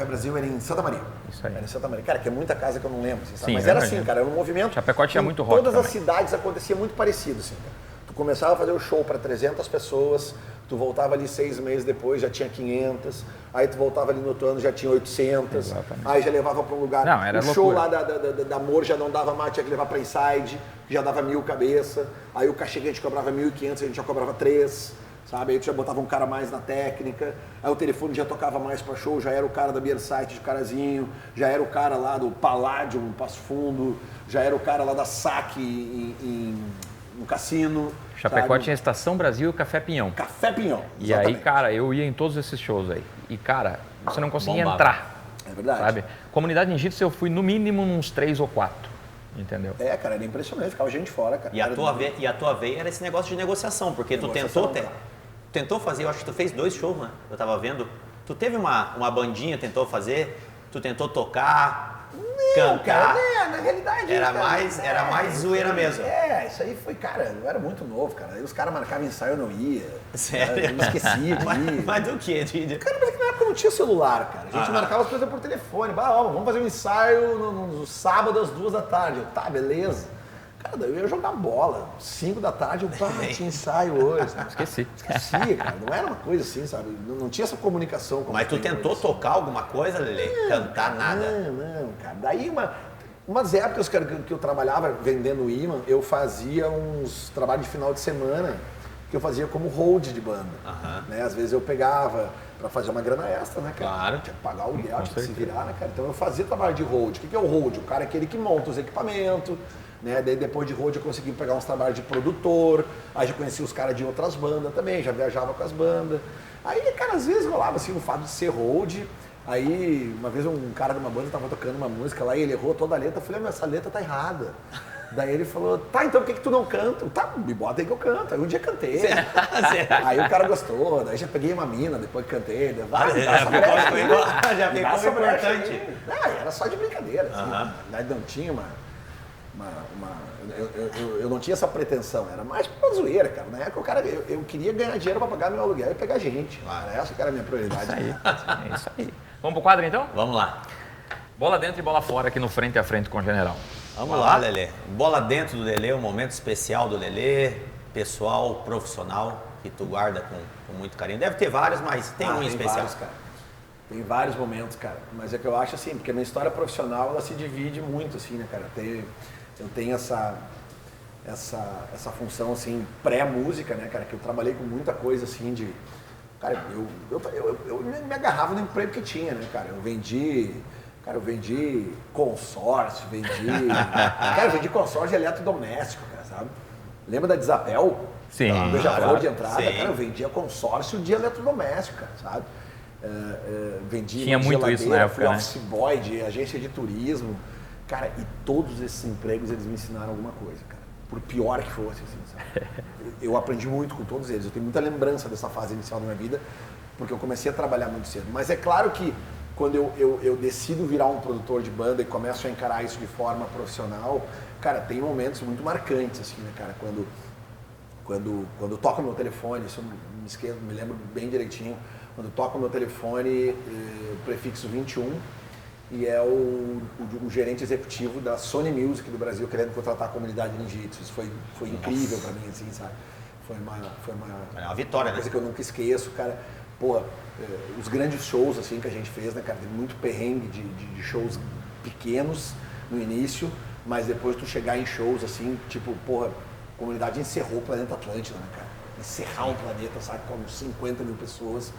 Brasil era em Santa Maria. Isso aí. Era em Santa Maria. Cara, que é muita casa que eu não lembro. Assim, sabe? Sim, mas eu era imagino. assim, cara, era um movimento. Chapecó tinha muito rock todas as também. cidades acontecia muito parecido, assim, cara. Tu começava a fazer o show para 300 pessoas, tu voltava ali 6 meses depois, já tinha 500, aí tu voltava ali no outro ano, já tinha 800, Exatamente. aí já levava para um lugar. Não, era o show loucura. lá da Amor já não dava mais, tinha que levar para Inside, já dava 1.000 cabeça, aí o cachê que a gente cobrava 1.500, a gente já cobrava 3, sabe? Aí tu já botava um cara mais na técnica, aí o telefone já tocava mais para show, já era o cara da Beer Site de Carazinho, já era o cara lá do Paládio, no Passo Fundo, já era o cara lá da Saque no cassino. Chapecó sabe? tinha Estação Brasil e Café Pinhão. Café Pinhão. E aí, cara, eu ia em todos esses shows aí. E, cara, você não conseguia Bombava. entrar. É verdade. Sabe? Comunidade Ninjitsu eu fui no mínimo uns 3 ou 4. Entendeu? É, cara, era impressionante, ficava gente fora, cara. E a tua veia era esse negócio de negociação, porque tu tentou fazer, eu acho que tu fez 2 shows, né? Eu tava vendo. Tu teve uma bandinha, tentou fazer, tu tentou tocar, cantar. Cara, na realidade. Era cara, mais zoeira mesmo. Isso aí foi, cara, eu era muito novo, cara. Aí os caras marcavam ensaio, eu não ia. Sério? Eu me esquecia de ir. Mas do quê? Cara, mas é que na época não tinha celular, cara. A gente marcava as coisas por telefone. Vamos fazer um ensaio no sábado às 2 da tarde. Eu, tá, beleza. Cara, daí eu ia jogar bola. 5 da tarde, tinha ensaio hoje. Esqueci. Esquecia, cara. Não era uma coisa assim, sabe? Não tinha essa comunicação. Como Mas tu tem tentou hoje. tocar alguma coisa, Lelê? Cantar nada? Não, cara. Daí umas épocas que eu trabalhava vendendo imã, eu fazia uns trabalhos de final de semana que eu fazia como hold de banda. Né? Às vezes eu pegava para fazer uma grana extra, né, cara? Claro. Tinha que pagar o aluguel, tinha que se virar, né, cara? Então eu fazia trabalho de hold. O que é o hold? O cara é aquele que monta os equipamentos, né? Daí depois de hold eu consegui pegar uns trabalhos de produtor, aí já conheci os caras de outras bandas também, já viajava com as bandas. Aí, cara, às vezes rolava assim o fato de ser hold. Aí, uma vez um cara de uma banda tava tocando uma música lá e ele errou toda a letra. Eu falei, mas essa letra tá errada. Daí ele falou, tá, então por que tu não canta? Tá, me bota aí que eu canto. Aí um dia cantei. Aí o cara gostou, daí já peguei uma mina depois que cantei. Já ficou importante. Era só de brincadeira, assim. Daí não tinha eu não tinha essa pretensão, era mais pra zoeira, cara. Na época, eu queria ganhar dinheiro pra pagar meu aluguel e pegar gente. Essa que era a minha prioridade. É isso aí. Vamos pro quadro, então? Vamos lá. Bola dentro e bola fora aqui no Frente a Frente com o General. Vamos lá, Lelê. Bola dentro do Lelê, um momento especial do Lelê, pessoal, profissional, que tu guarda com muito carinho. Deve ter vários, mas tem um especial. Vários, cara. Tem vários momentos, cara. Mas é que eu acho assim, porque a minha história profissional, ela se divide muito, assim, né, cara? Eu tenho essa função, assim, pré-música, né, cara? Que eu trabalhei com muita coisa, assim, de... Cara, eu me agarrava no emprego que tinha, né, cara? Eu vendi consórcio, eu vendi consórcio de eletrodoméstico, cara, sabe? Lembra da Desapel? Sim. Eu já falou de entrada, sim. cara, eu vendia consórcio de eletrodoméstico, cara, sabe? Vendi Tinha muito isso na época, fui né? office boy de agência de turismo. Cara, e todos esses empregos, eles me ensinaram alguma coisa, cara. Por pior que fosse, assim, sabe? Eu aprendi muito com todos eles. Eu tenho muita lembrança dessa fase inicial da minha vida, porque eu comecei a trabalhar muito cedo. Mas é claro que quando eu decido virar um produtor de banda e começo a encarar isso de forma profissional, cara, tem momentos muito marcantes, assim, né, cara? Quando toca o meu telefone, isso eu me esqueço, me lembro bem direitinho, quando toca o meu telefone, prefixo 21, e é o gerente executivo da Sony Music do Brasil querendo contratar a comunidade ninjitsu. Isso foi incrível pra mim, assim, sabe? Foi uma vitória, coisa né? que eu nunca esqueço, cara. Pô, os grandes shows, assim, que a gente fez, né, cara? Teve muito perrengue de shows pequenos no início, mas depois tu chegar em shows, assim, tipo, porra, a comunidade encerrou o Planeta Atlântida, né, cara? Encerrar um planeta, sabe? Com 50 mil pessoas.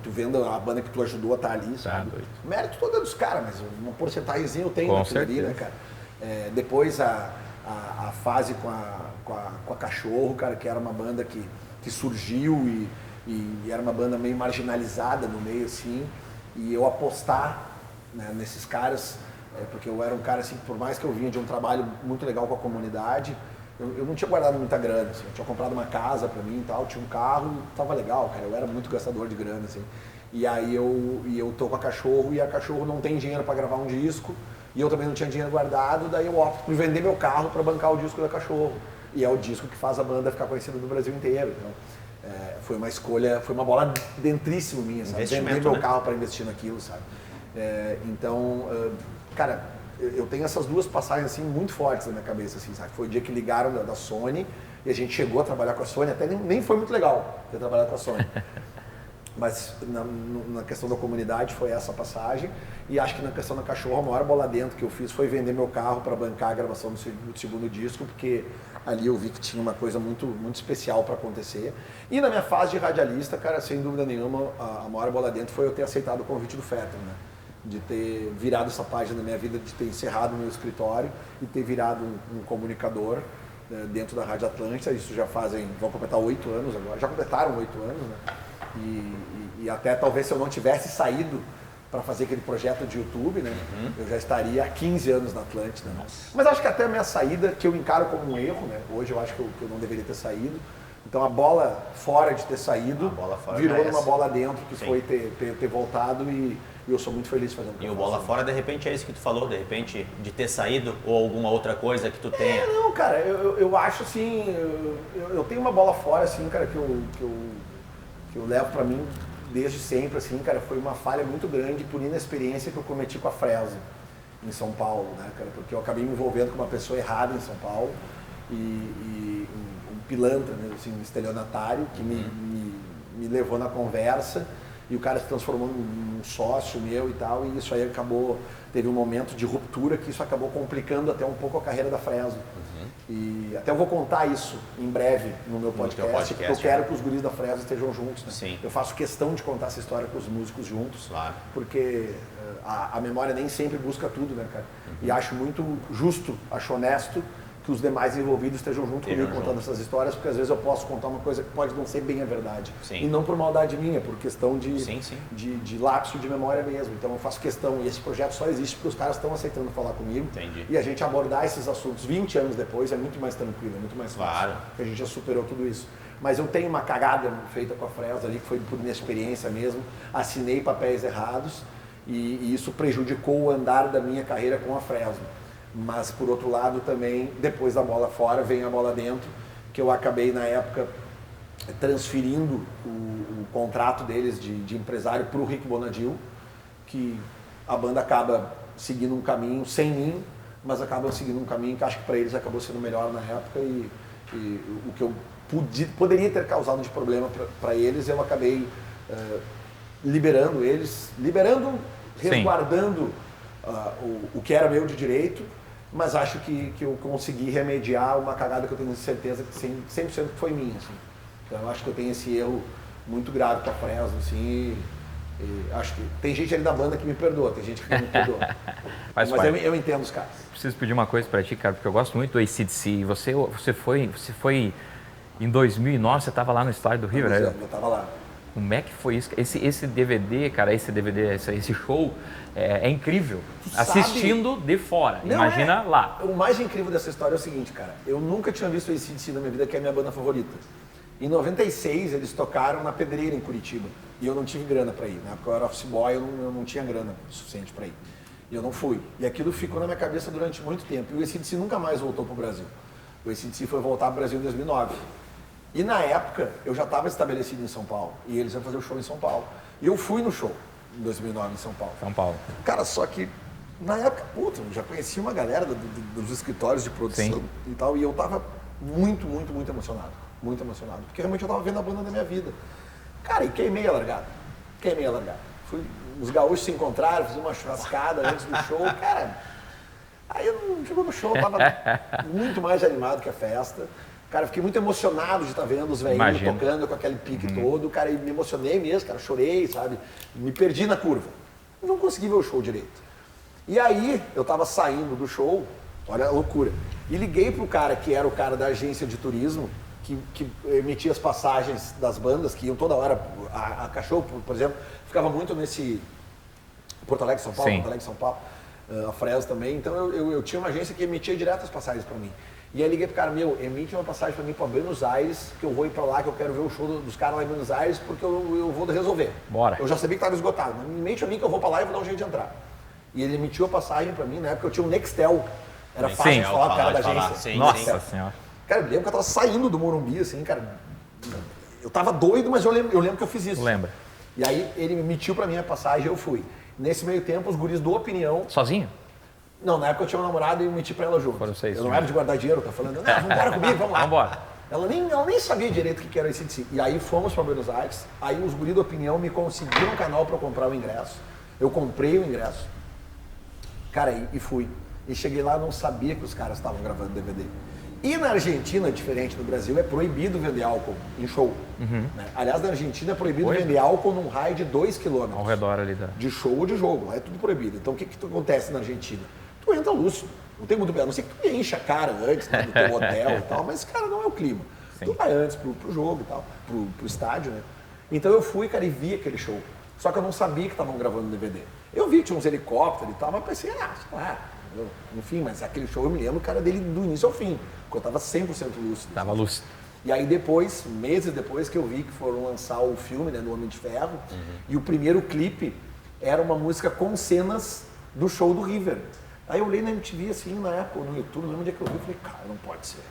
Tu vendo a banda que tu ajudou a estar ali, sabe? O mérito todo é dos caras, mas uma porcentagemzinha eu tenho naquilo ali, né, cara? Depois a fase com a Cachorro, cara, que era uma banda que surgiu e era uma banda meio marginalizada no meio, assim, e eu apostar, né, nesses caras, porque eu era um cara, assim, por mais que eu vinha de um trabalho muito legal com a comunidade, eu não tinha guardado muita grana, assim. Eu tinha comprado uma casa pra mim e tal, tinha um carro, tava legal, cara, eu era muito gastador de grana, assim. E aí eu tô com a Cachorro e a Cachorro não tem dinheiro pra gravar um disco, e eu também não tinha dinheiro guardado, daí eu opto por vender meu carro pra bancar o disco da Cachorro. E é o disco que faz a banda ficar conhecida no Brasil inteiro, então foi uma escolha, foi uma bola dentríssimo minha, sabe? Vender meu carro pra investir naquilo, sabe? Então, cara, eu tenho essas duas passagens assim muito fortes na minha cabeça, assim, sabe? Foi o dia que ligaram da Sony e a gente chegou a trabalhar com a Sony, até nem foi muito legal ter trabalhado com a Sony. Mas na questão da comunidade foi essa passagem, e acho que na questão da Cachorro a maior bola dentro que eu fiz foi vender meu carro para bancar a gravação do segundo disco, porque ali eu vi que tinha uma coisa muito, muito especial para acontecer. E na minha fase de radialista, cara, sem dúvida nenhuma, a maior bola dentro foi eu ter aceitado o convite do Fetter, né? De ter virado essa página da minha vida, de ter encerrado o meu escritório e ter virado um comunicador dentro da Rádio Atlântida. Isso já vão completar 8 anos agora, já completaram 8 anos, né? E até talvez se eu não tivesse saído para fazer aquele projeto de YouTube, né? Eu já estaria há 15 anos na Atlântida, né? Mas acho que até a minha saída, que eu encaro como um erro, né? Hoje eu acho que eu não deveria ter saído. Então a bola fora de ter saído virou numa bola dentro, que foi ter voltado, e eu sou muito feliz fazendo isso. E o bola fora, de repente, é isso que tu falou, de repente, de ter saído ou alguma outra coisa que tu tenha? Não, cara, eu acho assim, eu tenho uma bola fora, assim, cara, que eu levo pra mim desde sempre, assim, cara, foi uma falha muito grande por inexperiência que eu cometi com a Fresno em São Paulo, né, cara, porque eu acabei me envolvendo com uma pessoa errada em São Paulo e um pilantra, né, assim, um estelionatário que me levou na conversa, e o cara se transformou num sócio meu e tal, e isso aí teve um momento de ruptura que isso acabou complicando até um pouco a carreira da Fresno. E até eu vou contar isso em breve no meu podcast, porque eu quero que os guris da Fresno estejam juntos, né? Sim. Eu faço questão de contar essa história com os músicos juntos, claro, porque a memória nem sempre busca tudo, né, cara? E acho muito justo, acho honesto que os demais envolvidos estejam junto comigo contando essas histórias, porque às vezes eu posso contar uma coisa que pode não ser bem a verdade. Sim. E não por maldade minha, por questão de lapso de memória mesmo. Então eu faço questão, e esse projeto só existe porque os caras estão aceitando falar comigo. Entendi. E a gente abordar esses assuntos 20 anos depois é muito mais tranquilo, é muito mais fácil. Claro. Porque a gente já superou tudo isso. Mas eu tenho uma cagada feita com a Fresno ali, que foi por minha experiência mesmo. Assinei papéis errados e isso prejudicou o andar da minha carreira com a Fresno. Mas, por outro lado, também, depois da bola fora, vem a bola dentro, que eu acabei, na época, transferindo o contrato deles de empresário para o Rick Bonadil, que a banda acaba seguindo um caminho sem mim, mas acaba seguindo um caminho que acho que para eles acabou sendo melhor na época, e o que eu poderia ter causado de problema para eles, eu acabei liberando eles, resguardando o que era meu de direito, mas acho que eu consegui remediar uma cagada que eu tenho certeza que 100% que foi minha, assim. Então eu acho que eu tenho esse erro muito grave com a Fresno, assim, e acho que tem gente ali da banda que me perdoa, tem gente que não me perdoa. Mas eu entendo os caras. Preciso pedir uma coisa pra ti, cara, porque eu gosto muito do AC/DC. Você foi em 2009, você estava lá no estádio do Rio, né? Eu estava lá. Como é que foi isso? Esse DVD, cara, esse show é incrível. Assistindo de fora. Não, imagina lá. O mais incrível dessa história é o seguinte, cara. Eu nunca tinha visto o AC/DC na minha vida, que é a minha banda favorita. Em 96, eles tocaram na Pedreira, em Curitiba. E eu não tive grana para ir. Na época eu era office boy, eu não tinha grana suficiente para ir. E eu não fui. E aquilo ficou na minha cabeça durante muito tempo. E o AC/DC nunca mais voltou para o Brasil. O AC/DC foi voltar para o Brasil em 2009. E na época, eu já estava estabelecido em São Paulo. E eles iam fazer o show em São Paulo. E eu fui no show, em 2009, em São Paulo. São Paulo. Cara, só que na época, puta, eu já conhecia uma galera dos escritórios de produção e tal. E eu tava muito, muito, muito emocionado. Muito emocionado. Porque realmente eu tava vendo a banda da minha vida. Cara, e queimei a largada. Os gaúchos se encontraram, fiz uma churrascada antes do show. Cara, aí eu chegou no show, eu tava muito mais animado que a festa. Cara, fiquei muito emocionado de estar vendo os velhinhos tocando com aquele pique todo. Cara, e me emocionei mesmo, cara, chorei, sabe? Me perdi na curva. Não consegui ver o show direito. E aí, eu tava saindo do show, olha a loucura, e liguei pro cara que era o cara da agência de turismo, que emitia as passagens das bandas, que iam toda hora, a Cachorro, por exemplo, ficava muito nesse Porto Alegre, São Paulo, Porto Alegre, São Paulo, a Fresno também, então eu tinha uma agência que emitia direto as passagens para mim. E aí liguei pro cara, emite uma passagem para mim para Buenos Aires, que eu vou ir para lá, que eu quero ver o show dos caras lá em Buenos Aires, porque eu vou resolver. Bora. Eu já sabia que estava esgotado, mas emite a mim que eu vou para lá e vou dar um jeito de entrar. E ele emitiu a passagem para mim, na época eu tinha um Nextel, era fácil de falar com o cara da agência. Nossa Senhora. Cara, eu lembro que eu tava saindo do Morumbi, assim, cara. Eu tava doido, mas eu lembro que eu fiz isso. Lembra. E aí ele me emitiu pra mim a passagem e eu fui. Nesse meio tempo, os guris do Opinião... Sozinho? Não, na época eu tinha uma namorada e eu meti pra ela junto. Foram vocês, eu não era de guardar dinheiro, tá falando, não, vambora comigo, vamos lá. Vambora. Ela nem sabia direito o que era esse AC/DC. E aí fomos pra Buenos Aires, aí os guris do Opinião me conseguiram um canal pra eu comprar o ingresso. Eu comprei o ingresso. Cara, e fui. E cheguei lá, não sabia que os caras estavam gravando DVD. E na Argentina, diferente do Brasil, é proibido vender álcool em show. Né? Aliás, na Argentina é proibido vender álcool num raio de 2 km. Ao redor ali da... De show ou de jogo, lá é tudo proibido. Então o que acontece na Argentina? Tu entra lúcido, não tem muito bem, a não ser que tu encha a cara antes, né, do teu hotel e tal, mas, cara, não é o clima. Sim. Tu vai antes pro jogo e tal, pro estádio, né? Então eu fui, cara, e vi aquele show. Só que eu não sabia que estavam gravando DVD. Eu vi que tinha uns helicópteros e tal, mas pensei, sei lá, enfim, mas aquele show eu me lembro, cara, dele do início ao fim, porque eu tava 100% lúcido. Tava lúcido. E aí depois, meses depois que eu vi que foram lançar o filme, né, do Homem de Ferro, e o primeiro clipe era uma música com cenas do show do River. Aí eu olhei na MTV, assim, na época, no YouTube, no dia que eu vi, eu falei, cara, não pode ser.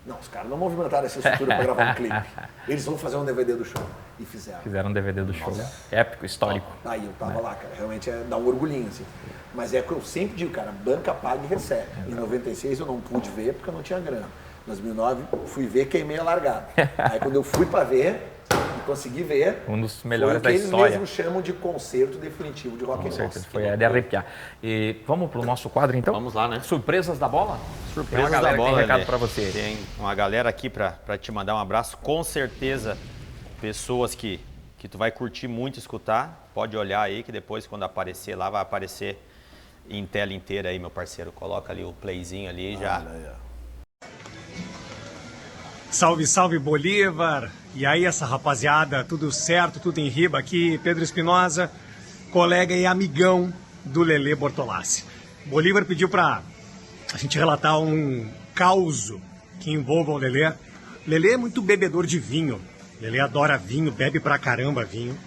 Não, os caras não movimentaram essa estrutura para gravar um clipe. Eles vão fazer um DVD do show. E fizeram. Fizeram um DVD do show. Épico, histórico. Aí eu tava lá, cara. Realmente dá um orgulhinho, assim. Mas é que eu sempre digo, cara, banca paga e recebe. Em 96 eu não pude ver porque eu não tinha grana. Em 2009 fui ver, queimei a largada. Aí quando eu fui para ver e consegui ver, um dos melhores da história. Eles mesmos chamam de concerto definitivo de rock and roll. Com certeza, foi de arrepiar. E vamos pro nosso quadro então? Vamos lá, né? Surpresas da bola? Surpresas da bola. Tem recado para você. Tem uma galera aqui para te mandar um abraço. Com certeza, pessoas que tu vai curtir muito escutar. Pode olhar aí que depois quando aparecer lá, vai aparecer em tela inteira aí, meu parceiro. Coloca ali o playzinho ali já. Salve, salve Bolívar! E aí essa rapaziada, tudo certo, tudo em riba aqui, Pedro Espinosa, colega e amigão do Lelê Bortolassi. Bolívar pediu pra a gente relatar um causo que envolva o Lelê. Lelê é muito bebedor de vinho, Lelê adora vinho, bebe pra caramba vinho.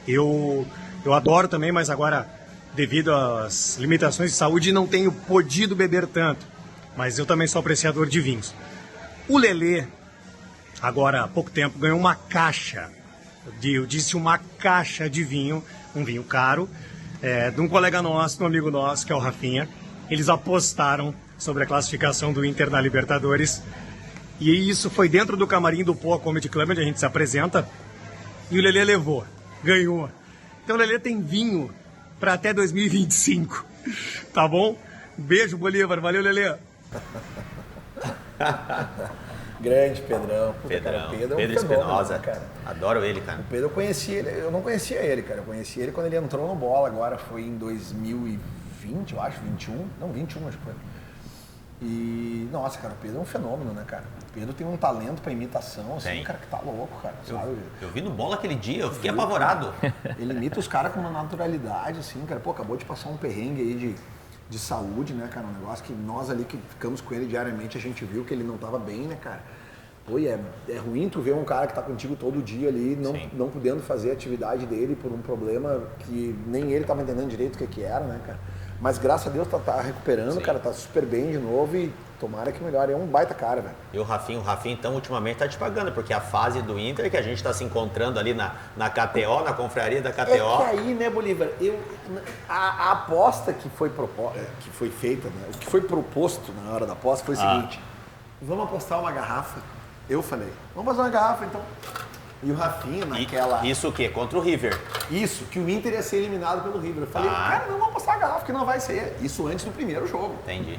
Eu adoro também, mas agora, devido às limitações de saúde, não tenho podido beber tanto. Mas eu também sou apreciador de vinhos. O Lelê, agora há pouco tempo, ganhou uma caixa, eu disse uma caixa de vinho, um vinho caro, de um colega nosso, de um amigo nosso, que é o Rafinha. Eles apostaram sobre a classificação do Inter na Libertadores. E isso foi dentro do camarim do Poa Comedy Club, onde a gente se apresenta. E o Lelê levou, ganhou. Então o Lelê tem vinho para até 2025, tá bom? Beijo, Bolívar. Valeu, Lelê. Grande Pedrão. Puta, Pedrão. cara, Pedro Espinosa. Cara. Adoro ele, cara. O Pedro eu conheci ele, eu não conhecia ele, cara. Eu conheci ele quando ele entrou no Bola agora, foi em 2020, eu acho, 21. Não, 21 acho que foi. E, nossa, cara, o Pedro é um fenômeno, né, cara? O Pedro tem um talento pra imitação, assim, cara, que tá louco, cara, sabe? Eu vi no Bola aquele dia, eu fiquei apavorado. Ele imita os caras com uma naturalidade, assim, cara. Pô, acabou de passar um perrengue aí de saúde, né, cara? Um negócio que nós ali que ficamos com ele diariamente, a gente viu que ele não tava bem, né, cara? Pô, é ruim tu ver um cara que tá contigo todo dia ali, não podendo fazer a atividade dele por um problema que nem ele tava entendendo direito o que era, né, cara? Mas graças a Deus tá recuperando, cara, tá super bem de novo e tomara que melhore. É um baita cara, velho. E o Rafinha então, ultimamente tá te pagando, porque a fase do Inter que a gente tá se encontrando ali na KTO, na confraria da KTO. É que aí, né, Bolívar, a aposta que foi feita, né, o que foi proposto na hora da aposta foi o seguinte: vamos apostar uma garrafa. Eu falei, vamos fazer uma garrafa então. E o Rafinha naquela... Isso o quê? Contra o River? Isso, que o Inter ia ser eliminado pelo River. Eu falei, cara, não vamos apostar a garrafa, que não vai ser. Isso antes do primeiro jogo. Entendi.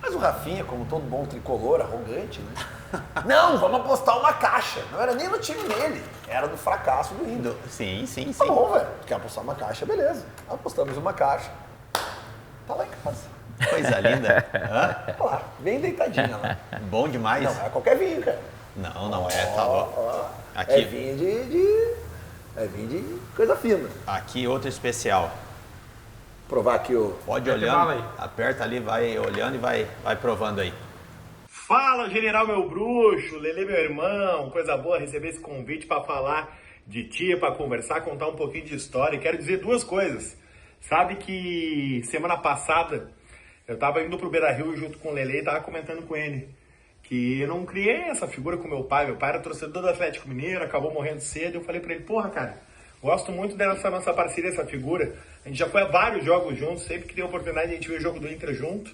Mas o Rafinha, como todo bom tricolor, arrogante, né? Não, vamos apostar uma caixa. Não era nem no time dele, era do fracasso do Inter. Sim. Tá bom, velho. Quer apostar uma caixa, beleza. Apostamos uma caixa. Tá lá em casa. Coisa linda. Tá lá, bem deitadinha lá. Bom demais. Não, é qualquer vinho, cara. Não é, tá louco. Aqui, É vinho é vinho de coisa fina. aqui outro especial. Provar aqui o... Pode Mete olhando, bala aí. aperta ali, vai olhando e vai provando aí. Fala, general meu bruxo, Lelê meu irmão, coisa boa receber esse convite para falar de ti, para conversar, contar um pouquinho de história. E quero dizer duas coisas. Sabe que semana passada eu tava indo pro Beira-Rio junto com o Lelê e tava comentando com ele que eu não criei essa figura com meu pai. Meu pai era torcedor do Atlético Mineiro, acabou morrendo cedo. Eu falei pra ele, porra, cara, gosto muito dessa nossa parceria, essa figura. A gente já foi a vários jogos juntos, sempre que tem oportunidade a gente vê o jogo do Inter junto.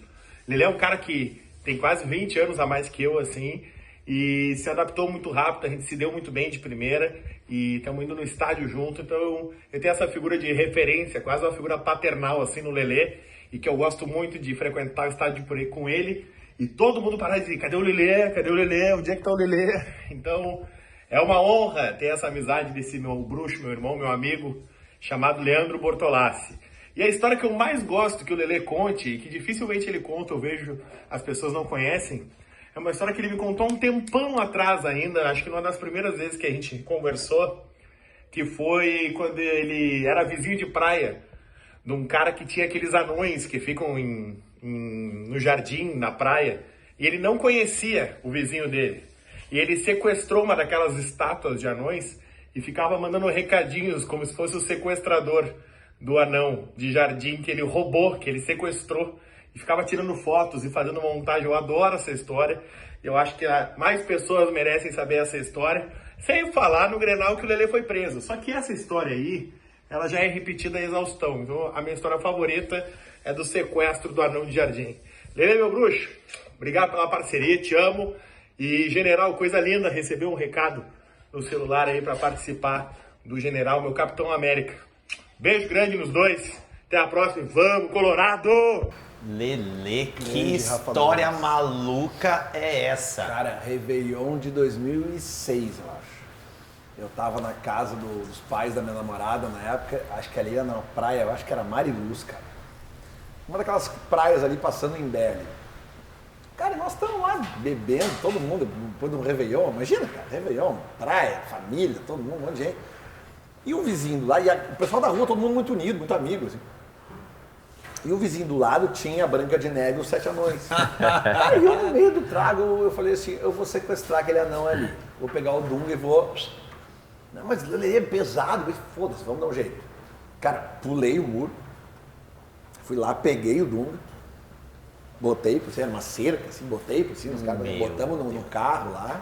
Lelê é um cara que tem quase 20 anos a mais que eu, assim, e se adaptou muito rápido, a gente se deu muito bem de primeira e estamos indo no estádio junto. Então eu tenho essa figura de referência, quase uma figura paternal, assim, no Lelê, e que eu gosto muito de frequentar o estádio por aí com ele. E todo mundo parar de dizer, cadê o Lelê? Cadê o Lelê? Onde é que tá o Lelê? Então, é uma honra ter essa amizade desse meu bruxo, meu irmão, meu amigo, chamado Leandro Bortolassi. E a história que eu mais gosto que o Lelê conte, e que dificilmente ele conta, eu vejo as pessoas não conhecem, é uma história que ele me contou um tempão atrás ainda, acho que uma das primeiras vezes que a gente conversou, que foi quando ele era vizinho de praia de um cara que tinha aqueles anões que ficam no jardim, na praia, e ele não conhecia o vizinho dele. E ele sequestrou uma daquelas estátuas de anões e ficava mandando recadinhos como se fosse o sequestrador do anão de jardim que ele roubou, que ele sequestrou, e ficava tirando fotos e fazendo montagem. Eu adoro essa história. Eu acho que mais pessoas merecem saber essa história, sem falar no Grenal que o Lelê foi preso. Só que essa história aí, ela já é repetida a exaustão. Então, a minha história favorita é do sequestro do anão de jardim. Lelê, meu bruxo, obrigado pela parceria, te amo. E, general, coisa linda, receber um recado no celular aí para participar do general, meu Capitão América. Beijo grande nos dois. Até a próxima. Vamos, Colorado! Lelê, que Grande Rafa história Marques. maluca é essa? Cara, Réveillon de 2006, eu acho. Eu tava na casa dos pais da minha namorada na época, acho que ali era na praia, eu acho que era Mariluz, cara. Uma daquelas praias ali passando em Belly. Cara, nós estamos lá bebendo, todo mundo, depois do Réveillon, imagina, cara, Réveillon, praia, família, todo mundo, um monte de gente. E o vizinho do lado, e o pessoal da rua, todo mundo muito unido, muito amigo, assim. E o vizinho do lado tinha a Branca de Neve e os 7 anões. Aí eu, no meio do trago, eu falei assim, eu vou sequestrar aquele anão ali. Vou pegar o Dunga e vou... Não, mas ele é pesado, mas foda-se, vamos dar um jeito. Cara, pulei o muro, fui lá, peguei o Dunga, botei por cima, era uma cerca, assim, botei por cima, os caras botamos no carro lá,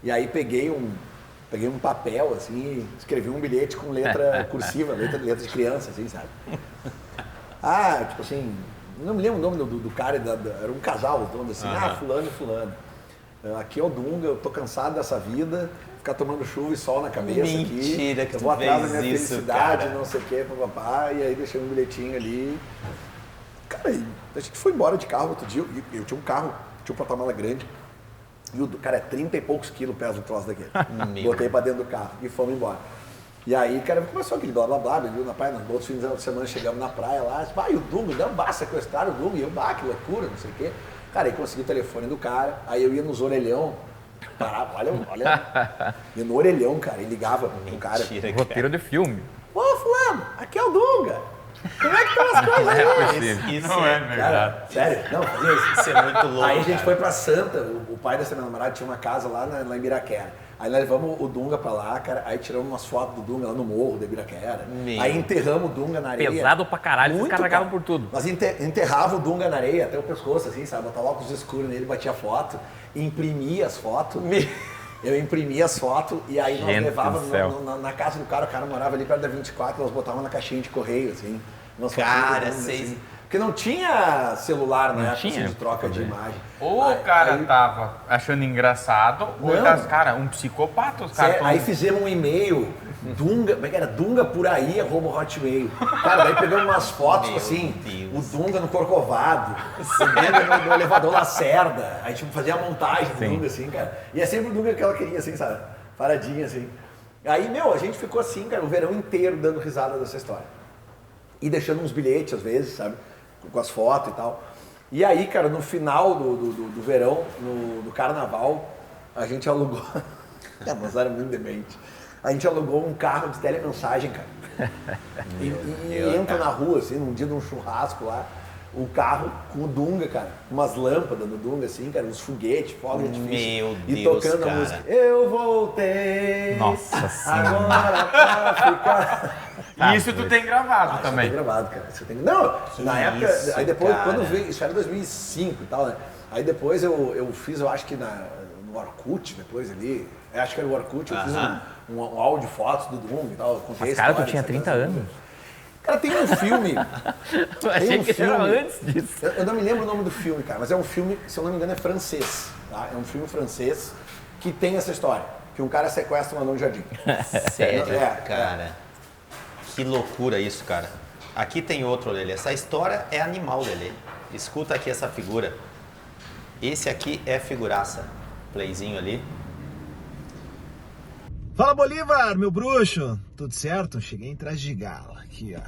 e aí peguei um papel, assim, escrevi um bilhete com letra cursiva, letra de criança, assim, sabe? Tipo assim, não me lembro o nome do cara, era um casal, os donos assim, fulano e fulano. Aqui é o Dunga, eu tô cansado dessa vida, ficar tomando chuva e sol na cabeça. Mentira, aqui. que Eu vou tu atrás da fez minha isso, felicidade, cara. não sei o que, papapá, e aí deixei um bilhetinho ali. Cara, a gente foi embora de carro outro dia, eu tinha um carro, tinha um porta-mala grande, e o cara é 30 e poucos quilos pesa o troço daquele. Botei pra dentro do carro e fomos embora. E aí, cara, começou aquele blá blá blá, viu na praia, nos outros fins de semana chegamos na praia lá, tipo, e o Dunga, não, basta sequestrar o Dunga, e eu, que loucura, não sei o quê. Cara, aí consegui o telefone do cara, aí eu ia nos orelhão, parava, olha, ia no orelhão, cara, e ligava pro cara. Roteiro de filme. Ô, fulano, aqui é o Dunga. Como é que estão as coisas aí? Isso Não é Cara, verdade. sério? Não, fazia isso. Isso é muito louco. Aí a gente cara. foi pra Santa, o pai dessa minha namorada tinha uma casa lá em Ibiraquera. Aí nós levamos o Dunga pra lá, cara, aí tiramos umas fotos do Dunga lá no morro da Ibiraquera. Meu. Aí enterramos o Dunga na areia. Pesado pra caralho, vocês Muito, carregavam cara. por tudo. Nós enterrava o Dunga na areia até o pescoço, assim, sabe? Botava óculos escuros nele, batia foto, imprimia as fotos. Eu imprimia as fotos e aí nós Gente levávamos do céu. na casa do cara, o cara morava ali perto da 24, nós botávamos na caixinha de correio, assim. Umas Cara, fotinhas, vocês- assim. Porque não tinha celular na Não época tinha. assim, de troca de imagem. Ou o cara tava achando engraçado, ou Não. ele tá, cara, um psicopata, os caras Aí fizemos um e-mail, Dunga, como é que era? Dunga por aí, @hotmail. Cara, daí pegamos umas fotos, Meu assim, Deus. o Dunga no Corcovado, subindo no elevador Lacerda. Aí tipo, fazia a montagem do Dunga, assim, cara. E é sempre o Dunga que ela queria, assim, sabe? Paradinha, assim. Aí, meu, a gente ficou assim, cara, o verão inteiro dando risada dessa história. E deixando uns bilhetes, às vezes, sabe? Com as fotos e tal. E aí, cara, no final do verão, no carnaval, a gente alugou. Nós era muito demente. A gente alugou um carro de telemensagem, cara. E entra na rua, assim, num dia de um churrasco lá, o carro com o Dunga, cara. Umas lâmpadas do Dunga, assim, cara, uns foguetes, fogo de artifício. Meu E Deus, tocando cara. a música. Eu voltei. Nossa Senhora. Agora pra ficar. Isso tu tem gravado Isso também. tem gravado, cara. Isso tem... Não, na época, isso, aí depois, cara. quando veio, isso era 2005 e tal, né? Aí depois eu fiz, eu acho que no Orkut, depois ali, eu acho que era o Orkut, eu fiz um áudio, fotos do Dunga e tal. Contei Mas, a cara, tu história, tinha essa 30 coisa. anos. Cara, tem um filme, Eu achei um que era filme. antes disso. eu não me lembro o nome do filme, cara, mas é um filme, se eu não me engano, é francês, tá? É um filme francês que tem essa história, que um cara sequestra um anão de jardim. Sério, É, cara. Que loucura isso, cara. Aqui tem outro, Lelê. Essa história é animal, Lelê. Escuta aqui essa figura. Esse aqui é figuraça. Playzinho ali. Fala, Bolívar, meu bruxo. Tudo certo? Cheguei em traje de gala. Aqui, ó.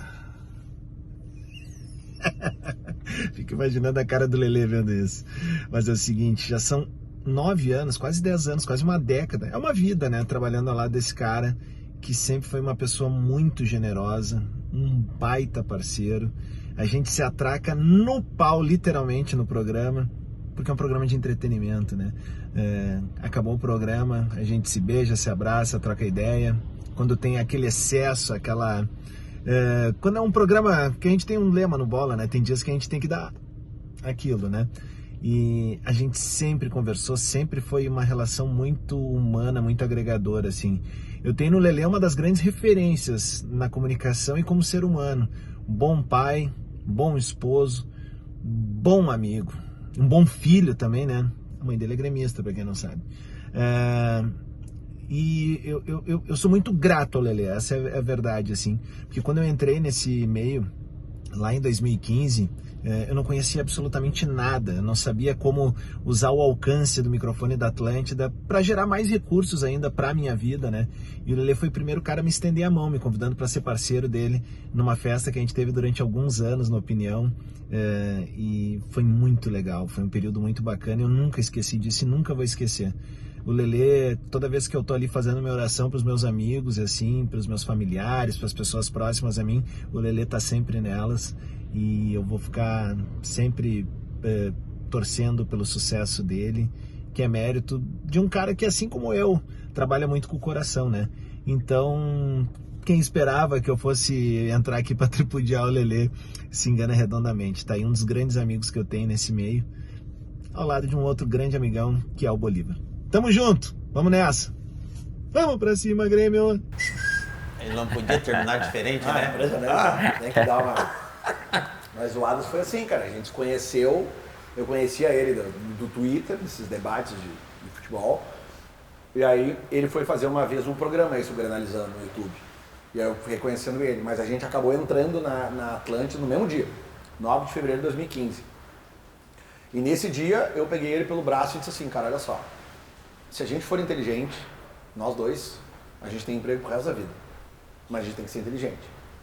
Fico imaginando a cara do Lelê vendo isso. Mas é o seguinte, já são 9 anos, quase 10 anos, quase uma década. É uma vida, né? Trabalhando ao lado desse cara, que sempre foi uma pessoa muito generosa, um baita parceiro. A gente se atraca no pau, literalmente, no programa, porque é um programa de entretenimento, né? Acabou o programa, a gente se beija, se abraça, troca ideia. Quando tem aquele excesso, aquela... quando é um programa que a gente tem um lema no Bola, né? Tem dias que a gente tem que dar aquilo, né? E a gente sempre conversou, sempre foi uma relação muito humana, muito agregadora, assim. Eu tenho no Lelê uma das grandes referências na comunicação e como ser humano. Um bom pai, bom esposo, bom amigo, um bom filho também, né? A mãe dele é gremista, pra quem não sabe. E eu sou muito grato ao Lelê, essa é a verdade, assim. Porque quando eu entrei nesse meio, lá em 2015, eu não conhecia absolutamente nada, eu não sabia como usar o alcance do microfone da Atlântida para gerar mais recursos ainda para a minha vida, né? E o Lelê foi o primeiro cara a me estender a mão, me convidando para ser parceiro dele numa festa que a gente teve durante alguns anos, na Opinião, e foi muito legal, foi um período muito bacana, eu nunca esqueci disso e nunca vou esquecer. O Lelê, toda vez que eu tô ali fazendo minha oração para os meus amigos, assim, para os meus familiares, para as pessoas próximas a mim, o Lelê tá sempre nelas e eu vou ficar sempre torcendo pelo sucesso dele, que é mérito de um cara que, assim como eu, trabalha muito com o coração, né? Então, quem esperava que eu fosse entrar aqui para tripudiar o Lelê se engana redondamente. Tá aí um dos grandes amigos que eu tenho nesse meio, ao lado de um outro grande amigão, que é o Bolívar. Tamo junto, vamos nessa. Vamos pra cima, Grêmio. Ele não podia terminar diferente, né? Impressionante. Tem que dar uma... Mas o Adams foi assim, cara. A gente se conheceu, eu conhecia ele do Twitter, desses debates de futebol. E aí ele foi fazer uma vez um programa aí sobre Analisando no YouTube. E aí eu fui reconhecendo ele. Mas a gente acabou entrando na Atlântida no mesmo dia, 9 de fevereiro de 2015. E nesse dia eu peguei ele pelo braço e disse assim, cara, olha só. Se a gente for inteligente, nós dois, a gente tem emprego pro resto da vida. Mas a gente tem que ser inteligente.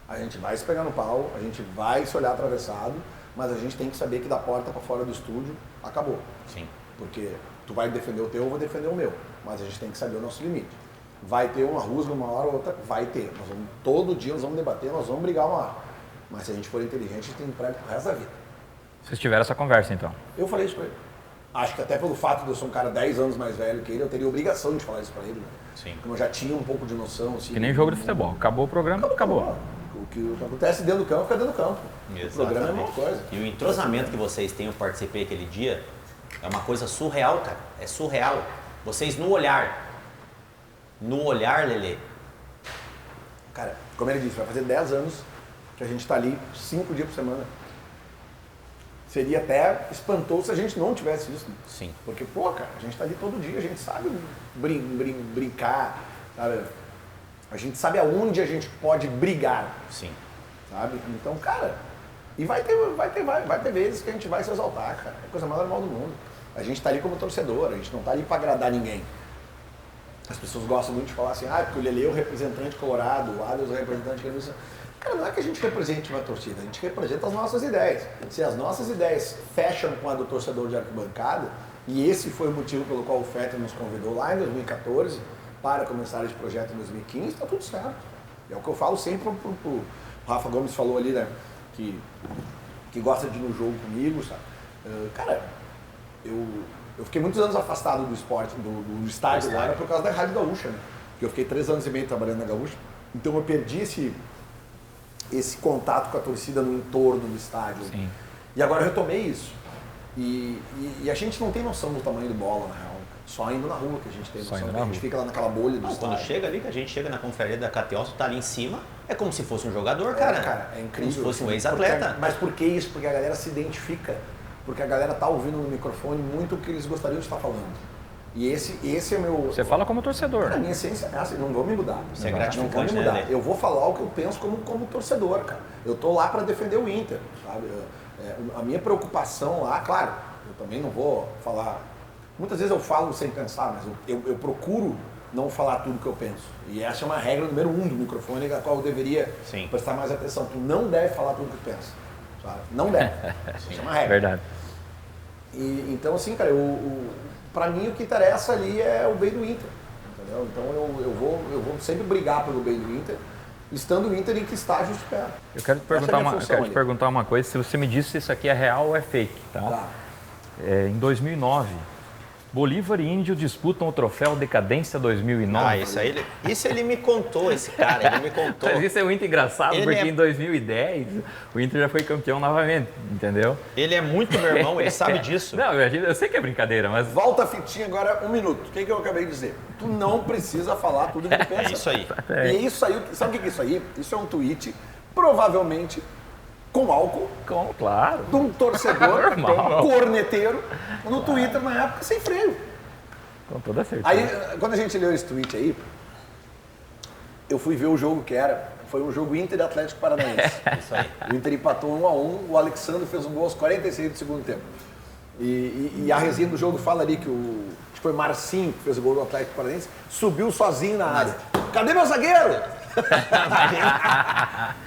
A gente vai se pegar no pau, a gente vai se olhar atravessado, mas a gente tem que saber que da porta para fora do estúdio, acabou. Sim. Porque tu vai defender o teu, eu vou defender o meu. Mas a gente tem que saber o nosso limite. Vai ter uma rusga uma hora ou outra? Vai ter. Todo dia nós vamos debater, nós vamos brigar uma hora. Mas se a gente for inteligente, a gente tem emprego pro resto da vida. Vocês tiveram essa conversa, então? Eu falei isso pra ele. Acho que até pelo fato de eu ser um cara 10 anos mais velho que ele, eu teria obrigação de falar isso pra ele. Né? Sim. Como eu já tinha um pouco de noção. Assim, Que nem jogo de futebol. Acabou o programa, acabou. O que acontece dentro do campo, fica dentro do campo. Exatamente. O programa é a mesma coisa. E o entrosamento que vocês têm, eu participei aquele dia, é uma coisa surreal, cara. É surreal. Vocês no olhar, Lelê. Cara, como ele disse, vai fazer 10 anos que a gente tá ali 5 dias por semana. Seria até espantoso se a gente não tivesse isso. Né? Sim. Porque, pô, cara, a gente tá ali todo dia, a gente sabe brincar, sabe? A gente sabe aonde a gente pode brigar. Sim. Sabe? Então, cara, e vai ter vezes que a gente vai se exaltar, cara. É a coisa mais normal do mundo. A gente tá ali como torcedor, a gente não tá ali pra agradar ninguém. As pessoas gostam muito de falar assim, porque o Lelê é o representante colorado, o Adels é o representante gremista. Cara, não é que a gente represente uma torcida, a gente representa as nossas ideias. Se as nossas ideias fecham com a do torcedor de arquibancada, e esse foi o motivo pelo qual o Fetter nos convidou lá em 2014 para começar esse projeto em 2015, tá tudo certo. É o que eu falo sempre pro Rafa Gomes falou ali, né, que gosta de ir no jogo comigo, sabe? Cara, eu fiquei muitos anos afastado do esporte, do estádio lá, por causa da Rádio Gaúcha, né? Porque eu fiquei 3 anos e meio trabalhando na Gaúcha, então eu perdi esse contato com a torcida no entorno do estádio. Sim. E agora eu retomei isso. E a gente não tem noção do tamanho do bola, na real. Só indo na rua que a gente tem noção. A gente fica lá naquela bolha do estádio. Quando chega ali, que a gente chega na confraria da KTO, tu tá ali em cima, é como se fosse um jogador, cara. É incrível. Como se fosse um ex-atleta. Mas por que isso? Porque a galera se identifica. Porque a galera tá ouvindo no microfone muito o que eles gostariam de estar falando. E esse é meu... Você fala como torcedor. A minha essência é essa, não vou me mudar. Isso é Não gratificante, vou me mudar. né? Eu vou falar o que eu penso como torcedor, cara. Eu tô lá para defender o Inter, sabe? A minha preocupação lá, claro, eu também não vou falar... Muitas vezes eu falo sem pensar, mas eu procuro não falar tudo que eu penso. E essa é uma regra número 1 do microfone, a qual eu deveria prestar mais atenção. Tu não deve falar tudo que tu pensa, sabe? Não deve. Isso é uma regra. Verdade. Então, assim, cara, pra mim o que interessa ali é o bem do Inter, entendeu? Então eu vou sempre brigar pelo bem do Inter, estando o Inter em que estágio estiver. Eu quero te perguntar uma coisa, se você me disse se isso aqui é real ou é fake, tá? Em 2009, Bolívar e Índio disputam o troféu Decadência 2009. Isso ele me contou, esse cara, ele me contou. Mas isso é muito engraçado, porque em 2010 o Inter já foi campeão novamente, entendeu? Ele é muito meu irmão, ele sabe disso. Não, eu sei que é brincadeira, mas... Volta a fitinha agora, 1 minuto. O que eu acabei de dizer? Tu não precisa falar tudo que tu pensa. É isso aí. E isso aí, sabe o que é isso aí? Isso é um tweet, provavelmente... com álcool, claro, de um torcedor corneteiro no Twitter na época sem freio. Com toda certeza. Aí, quando a gente leu esse tweet aí, eu fui ver o jogo que era. Foi um jogo Inter e Atlético Paranaense. Isso aí. O Inter empatou 1-1, o Alexandre fez um gol aos 46 do segundo tempo. E a resenha do jogo fala ali que acho que foi Marcinho que fez o gol do Atlético Paranaense, subiu sozinho na área. Cadê meu zagueiro?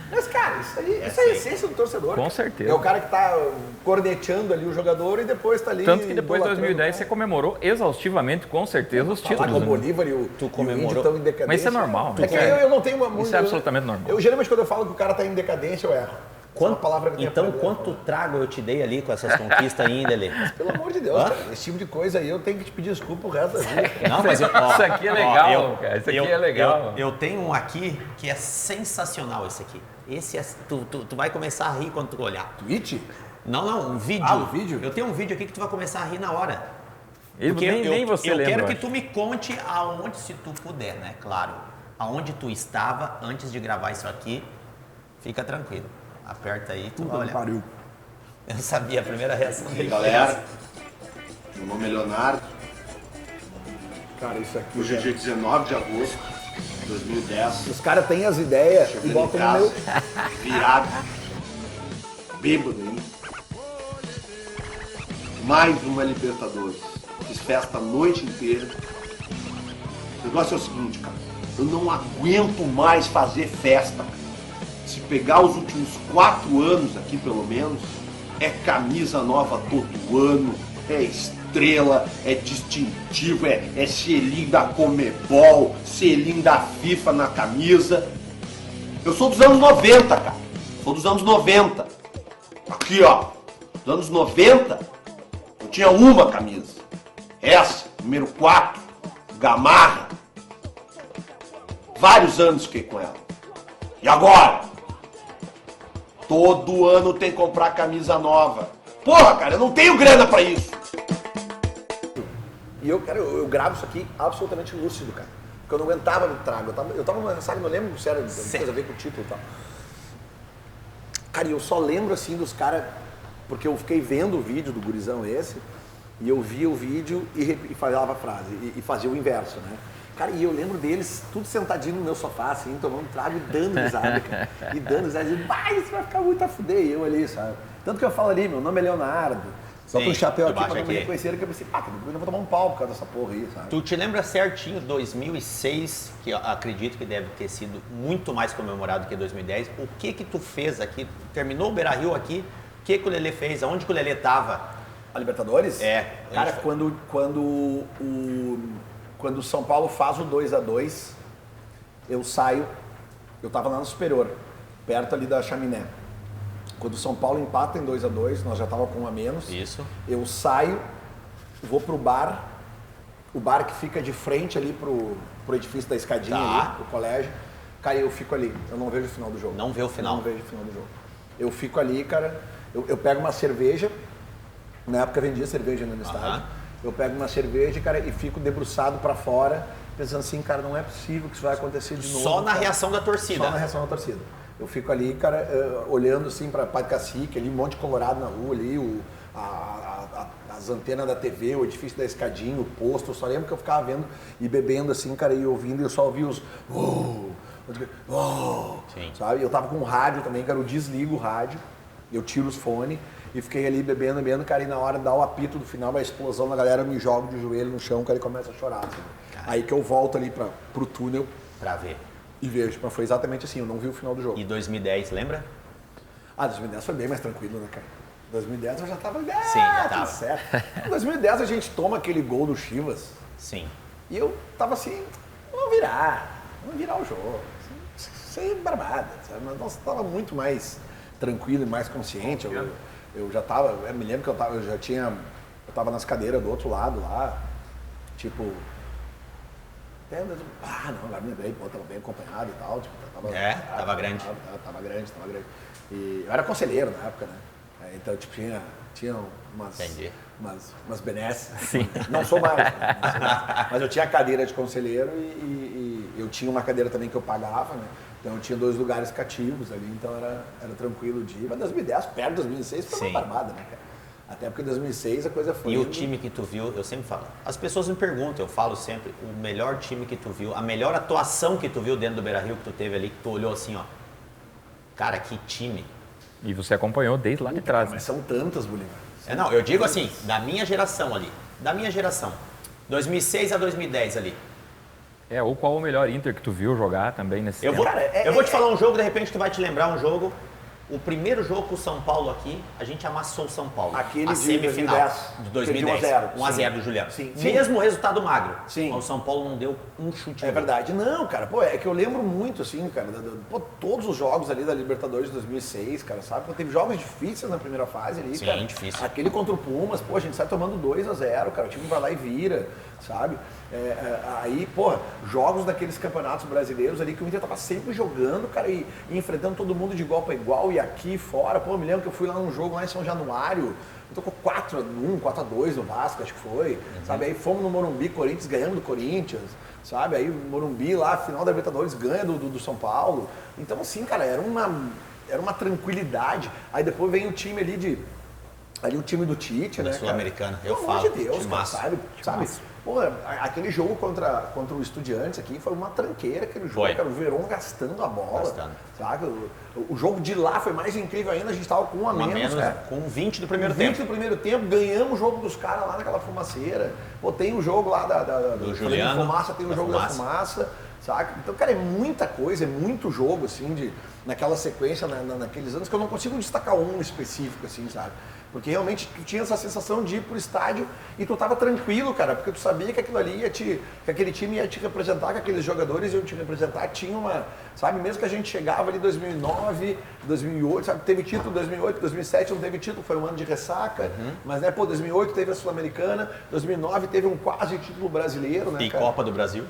Mas, cara, isso é a essência do torcedor. Com cara. certeza. É o cara que tá corneteando ali o jogador e depois tá ali... Tanto que depois de 2010 você comemorou exaustivamente, com certeza, os títulos. O Bolívar e o Índio estão em decadência. Mas isso é normal. É que eu não tenho uma... Isso é absolutamente normal. Geralmente, quando eu falo que o cara tá em decadência, eu erro. Quanto trago eu te dei ali com essas conquistas ainda, Lelê? Pelo amor de Deus, cara, esse tipo de coisa aí eu tenho que te pedir desculpa o resto da vida. Não, mas isso aqui é legal, cara. Isso aqui é legal. Eu tenho um aqui que é sensacional, esse aqui. Esse é, tu vai começar a rir quando tu olhar. Tweet? Não, um vídeo. Um vídeo? Eu tenho um vídeo aqui que tu vai começar a rir na hora. Porque nem você lembra. Eu quero que tu me conte aonde, se tu puder, né? Claro. Aonde tu estava antes de gravar isso aqui. Fica tranquilo. Aperta aí, tu vai olhar. Pariu. Eu sabia, a primeira reação E aí, dele. galera, meu nome é Leonardo. Cara, isso aqui... Hoje é dia 19 de agosto de 2010. Os caras têm as ideias e botam no meu... Virado. Bêbado aí. Mais uma Libertadores. Fiz festa a noite inteira. O negócio é o seguinte, cara. Eu não aguento mais fazer festa, cara. Se pegar os últimos 4 anos aqui, pelo menos, é camisa nova todo ano, é estrela, é distintivo, é selinho da Comebol, selinho da FIFA na camisa. Eu sou dos anos 90, cara. sou dos anos 90. Aqui, ó. Dos anos 90, eu tinha uma camisa. Essa, número 4, Gamarra. Vários anos fiquei com ela. E agora? Todo ano tem que comprar camisa nova. Porra, cara, eu não tenho grana pra isso. E eu gravo isso aqui absolutamente lúcido, cara. Porque eu não aguentava no trago. Eu tava numa ressaca, não lembro se era coisa a ver com o título e tal. Cara, e eu só lembro assim dos caras, porque eu fiquei vendo o vídeo do gurizão esse, e eu via o vídeo e falava a frase, e fazia o inverso, né? Cara, e eu lembro deles tudo sentadinho no meu sofá, assim, tomando trago e dando risada, cara. E dando risada, dizendo, isso vai ficar muito a fuder. E eu ali, sabe? Tanto que eu falo ali, meu nome é Leonardo. Só com o chapéu aqui pra não me reconhecer, que eu pensei, eu vou tomar um pau por causa dessa porra aí, sabe? Tu te lembra certinho 2006, que eu acredito que deve ter sido muito mais comemorado que 2010. O que tu fez aqui? Terminou o Beira-Rio aqui, o que o Lelê fez? Aonde que o Lelê tava? A Libertadores? É. Cara, quando o São Paulo faz o 2-2, eu saio, eu tava lá no Superior, perto ali da Chaminé. Quando o São Paulo empata em 2-2, nós já tava com um a menos. Isso. Eu saio, vou pro bar, o bar que fica de frente ali pro edifício da escadinha, ali, pro colégio. Cara, eu fico ali, eu não vejo o final do jogo. Não vê o final? Não vejo o final do jogo. Eu fico ali, cara, eu pego uma cerveja, na época vendia cerveja no estádio. Eu pego uma cerveja, cara, e fico debruçado pra fora, pensando assim, cara, não é possível que isso vai acontecer de novo. Só na reação da torcida? Só na reação da torcida. Eu fico ali, cara, olhando assim pra Padre Cacique, ali, um monte de colorado na rua ali, as antenas da TV, o edifício da escadinha, o posto. Eu só lembro que eu ficava vendo e bebendo assim, cara, e ouvindo, e eu só ouvia os sabe? Eu tava com o rádio também, cara, eu desligo o rádio, eu tiro os fones e fiquei ali bebendo, cara, e na hora de dar o apito do final, a explosão da galera, eu me jogo de joelho no chão, cara, e começa a chorar. Assim. Aí que eu volto ali pro túnel. Pra ver. E vejo, mas foi exatamente assim, eu não vi o final do jogo. E 2010, lembra? 2010 foi bem mais tranquilo, né, cara? 2010 eu já tava... Sim, já tava. Tudo certo. Em 2010 a gente toma aquele gol do Chivas. Sim. E eu tava assim, vamos virar o jogo. Sem barbada, sabe? Mas nós tava muito mais tranquilo e mais consciente. Eu já tava, eu me lembro que eu tava nas cadeiras do outro lado lá, tipo... não, agora me lembrei, tava bem acompanhado e tal. Tipo, tava grande. Tava grande. E eu era conselheiro na época, né? Então, tipo, tinha umas benesses. Sim. Não sou mais, mas eu tinha a cadeira de conselheiro e eu tinha uma cadeira também que eu pagava, né? Então eu tinha 2 lugares cativos ali, então era tranquilo de ir. Mas 2010, perto de 2006, foi uma barbada, né, cara? Até porque em 2006 a coisa foi... E o time que tu viu, eu sempre falo, as pessoas me perguntam, eu falo sempre, o melhor time que tu viu, a melhor atuação que tu viu dentro do Beira-Rio, que tu teve ali, que tu olhou assim, ó, cara, que time. E você acompanhou desde lá de trás. Mas são tantas, Bolívar. Não, eu digo assim, da minha geração ali, 2006 a 2010 ali. Ou qual o melhor Inter que tu viu jogar também nesse tempo? Eu vou te falar um jogo, de repente tu vai te lembrar um jogo. O primeiro jogo com o São Paulo aqui, a gente amassou o São Paulo. Aquele a semifinal de 2010. 1x0 do Juliano. Sim. Mesmo resultado magro. Sim. Mas o São Paulo não deu um chute. É verdade. Não, cara, é que eu lembro muito, assim, cara, todos os jogos ali da Libertadores de 2006, cara, sabe? Teve jogos difíceis na primeira fase ali, cara. Sim, difícil. Aquele contra o Pumas, a gente sai tomando 2-0, cara, o time vai lá e vira, sabe? Aí, jogos daqueles campeonatos brasileiros ali que o Inter tava sempre jogando, cara, e enfrentando todo mundo de igual para igual, e aqui fora, me lembro que eu fui lá num jogo lá em São Januário, tocou 4-1, 4-2 no Vasco, acho que foi, sabe? Aí fomos no Morumbi, Corinthians, ganhamos do Corinthians, sabe? Aí o Morumbi lá, final da Libertadores, ganha do São Paulo. Então, assim, cara, era uma tranquilidade. Aí depois vem o time ali o time do Tite, né, Sul-Americana, eu falo. falo. Pelo amor de Deus, cara, sabe? Aquele jogo contra o Estudiantes aqui foi uma tranqueira, aquele jogo, cara, o Verón gastando a bola, sabe? O jogo de lá foi mais incrível ainda, a gente tava com um a menos, cara. Com 20 do primeiro tempo. 20 do primeiro tempo, ganhamos o jogo dos caras lá naquela fumaceira. Tem o jogo lá do Juliano, Fumaça, tem o jogo da Fumaça, sabe? Então, cara, é muita coisa, é muito jogo, assim, naquela sequência, naqueles anos, que eu não consigo destacar um específico, assim, sabe? Porque realmente tu tinha essa sensação de ir pro estádio e tu tava tranquilo, cara, porque tu sabia que aquilo ali que aquele time ia te representar, que aqueles jogadores iam te representar, tinha uma, sabe, mesmo que a gente chegava ali em 2009, 2008, sabe, teve título em 2008, 2007 não teve título, foi um ano de ressaca, mas, né, pô, 2008 teve a Sul-Americana, 2009 teve um quase título brasileiro, né, E cara? Copa do Brasil.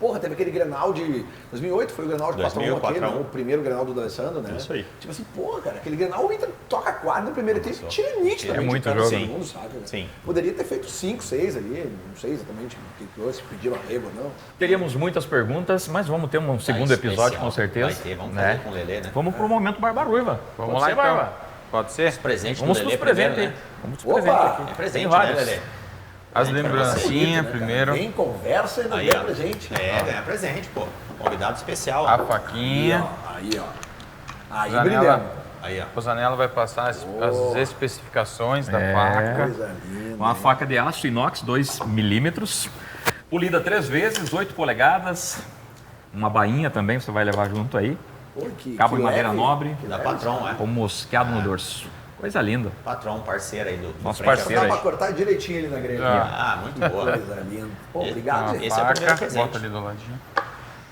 Porra, teve aquele Grenal de 2008, foi o Grenal de 2000, 4x1 aquele, 4x1. né? O primeiro Grenal do D'Alessandro, né? Isso aí. Tipo assim, porra, cara, aquele Grenal, o Inter toca 4 no primeiro tempo, tira nitidamente. É muito o cara no jogo. segundo, sabe? Sim. Poderia ter feito 5, 6 ali, não sei exatamente se pediram arrego ou não. Teríamos muitas perguntas, mas vamos ter um segundo episódio com certeza. Vai ter, vamos né? fazer com o Lelê, né? Vamos pro momento Barba Ruiva. Vamos Pode lá ser, então. Barba? Pode ser? Os presentes Vamos do pros Lelê presentes primeiro, aí. né? Vamos pros Opa! presentes aqui. É Tem presente, né, vários. Lelê? As Presente pra você. lembrancinhas Né, cara? primeiro. Tem conversa e não Aí, ganha ó. presente. Ganha presente, pô. Convidado especial. A ó. faquinha. Aí, ó. Aí Zanella. brilhando. Aí, ó. O Zanella vai passar as especificações da É. faca. Coisa linda. Uma faca de aço inox 2 milímetros, polida 3 vezes, 8 polegadas. Uma bainha também você vai levar junto aí. Pô, Cabo que em madeira leve. nobre, Que Da leve. Patrão, é. com mosqueado no dorso. Coisa linda. Patrão, parceiro aí do Nosso Frente a parceiro Dá aí. pra cortar direitinho ali na grelha. Ah, muito boa. Coisa linda. Pô, Esse- obrigado, Ah, gente. esse é o primeiro Faca, presente. bota ali do ladinho.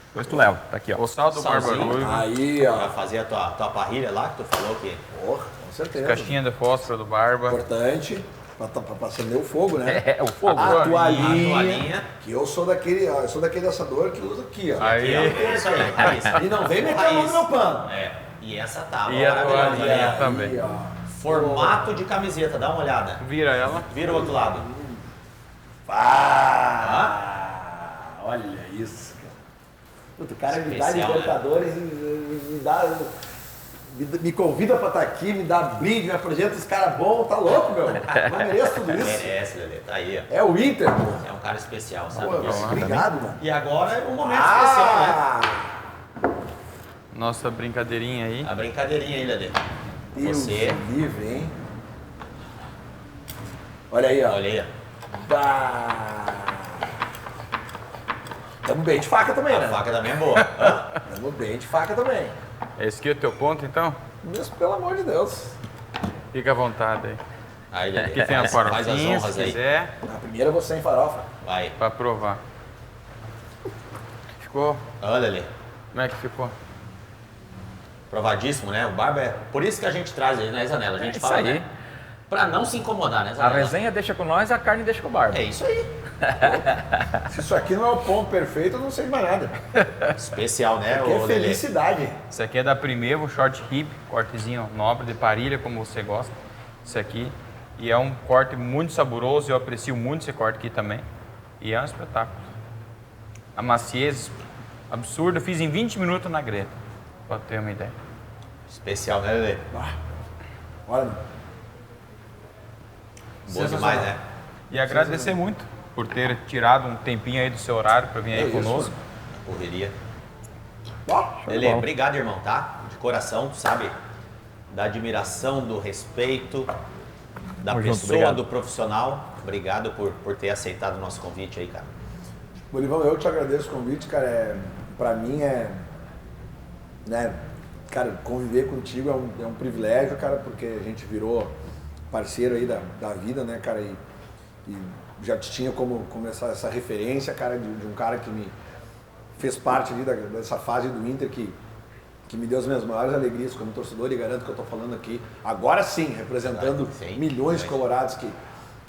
Depois tu leva, tá aqui ó. O sal do Barba Salzinho. Ruiva. Aí, ó. Pra fazer a tua parrilha lá, que tu falou que... Porra, com certeza. Caixinha de fósforo do Barba. Importante pra acender o fogo, né? É, o fogo. A A toalhinha, toalhinha. que eu sou daquele assador que usa aqui, ó. Aí. É isso aí, raiz. E não vem meter a mão no meu pano. É. E essa tábua E a maravilhosa toalhinha. ali, ó. também. Aí, ó. Formato de camiseta, dá uma olhada. Vira ela. Vira o outro lado. Olha isso, cara. Puta, o cara me dá Especial, Libertadores, me convida pra estar aqui, me dá brinde, me apresenta os caras bons, tá louco, meu? Não mereço tudo isso. Merece, Lelê. Tá aí, ó. É o Inter, pô. É um cara especial, sabe Pô, disso. obrigado, mano. E agora é um momento especial, né? Nossa brincadeirinha aí. A brincadeirinha aí, Lelê. Deus Você, livre, hein? Olha aí, ó. olha aí, ó. Tamo bem de faca também, A né? faca também é boa. Hã? Tamo bem de faca também. Esse aqui é o teu ponto, então? Mas, pelo amor de Deus. Fica à vontade aí. Aí, Lelê. Aqui tem a faz as farofinha, honras se aí. quiser, Na primeira eu vou sem farofa. Vai. pra provar. Ficou? Olha, Lelê. Como é que ficou? Provadíssimo, né? O Barba é... Por isso que a gente traz ele, né, Zanella? A gente É isso fala, aí. né? Pra não se incomodar, né, A Zanella? resenha deixa com nós, a carne deixa com o Barba. É isso aí. Se isso aqui não é o ponto perfeito, eu não sei mais nada. Especial, né, Porque é ô Lelê? felicidade. Esse aqui é da Primevo, short rib, cortezinho nobre de parrilha, como você gosta. Esse aqui. E é um corte muito saboroso, eu aprecio muito esse corte aqui também. E é um espetáculo. A maciez absurda, eu fiz em 20 minutos na grelha, pra ter uma ideia. Especial, né, Lelê? Olha, Bom demais, né? E agradecer muito por ter tirado um tempinho aí do seu horário para vir aí isso. conosco. Correria. ó, Lelê, obrigado, irmão, tá? De coração, tu sabe? Da admiração, do respeito, da Tamo junto, pessoa, obrigado. do profissional. Obrigado por ter aceitado o nosso convite aí, cara. Bolivão, eu te agradeço o convite, cara. Pra mim né, cara, conviver contigo é um privilégio, cara, porque a gente virou parceiro aí da vida, né, cara, e já te tinha como essa referência, cara, de um cara que me fez parte ali dessa fase do Inter que me deu as minhas maiores alegrias como torcedor, e garanto que eu tô falando aqui, agora sim, representando Sim, milhões de sim. colorados que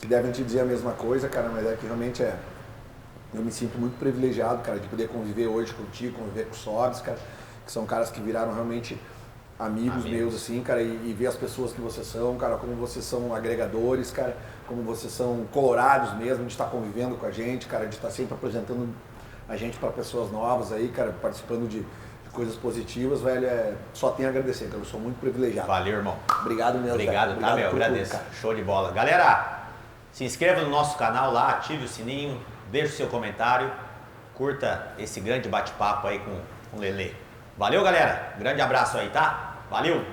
devem te dizer a mesma coisa, cara, mas é que realmente eu me sinto muito privilegiado, cara, de poder conviver hoje contigo, conviver com o Sobs, cara, que são caras que viraram realmente amigos meus, assim, cara, e ver as pessoas que vocês são, cara, como vocês são agregadores, cara, como vocês são colorados mesmo, de estar convivendo com a gente, cara, de estar sempre apresentando a gente para pessoas novas aí, cara, participando de coisas positivas, velho, só tenho a agradecer, cara, eu sou muito privilegiado. Valeu, irmão. Obrigado mesmo, Obrigado, cara. tá, meu? por tudo, Agradeço. cara. Show de bola. Galera, se inscreva no nosso canal lá, ative o sininho, deixe o seu comentário, curta esse grande bate-papo aí com o Lelê. Valeu, galera. Grande abraço aí, tá? Valeu!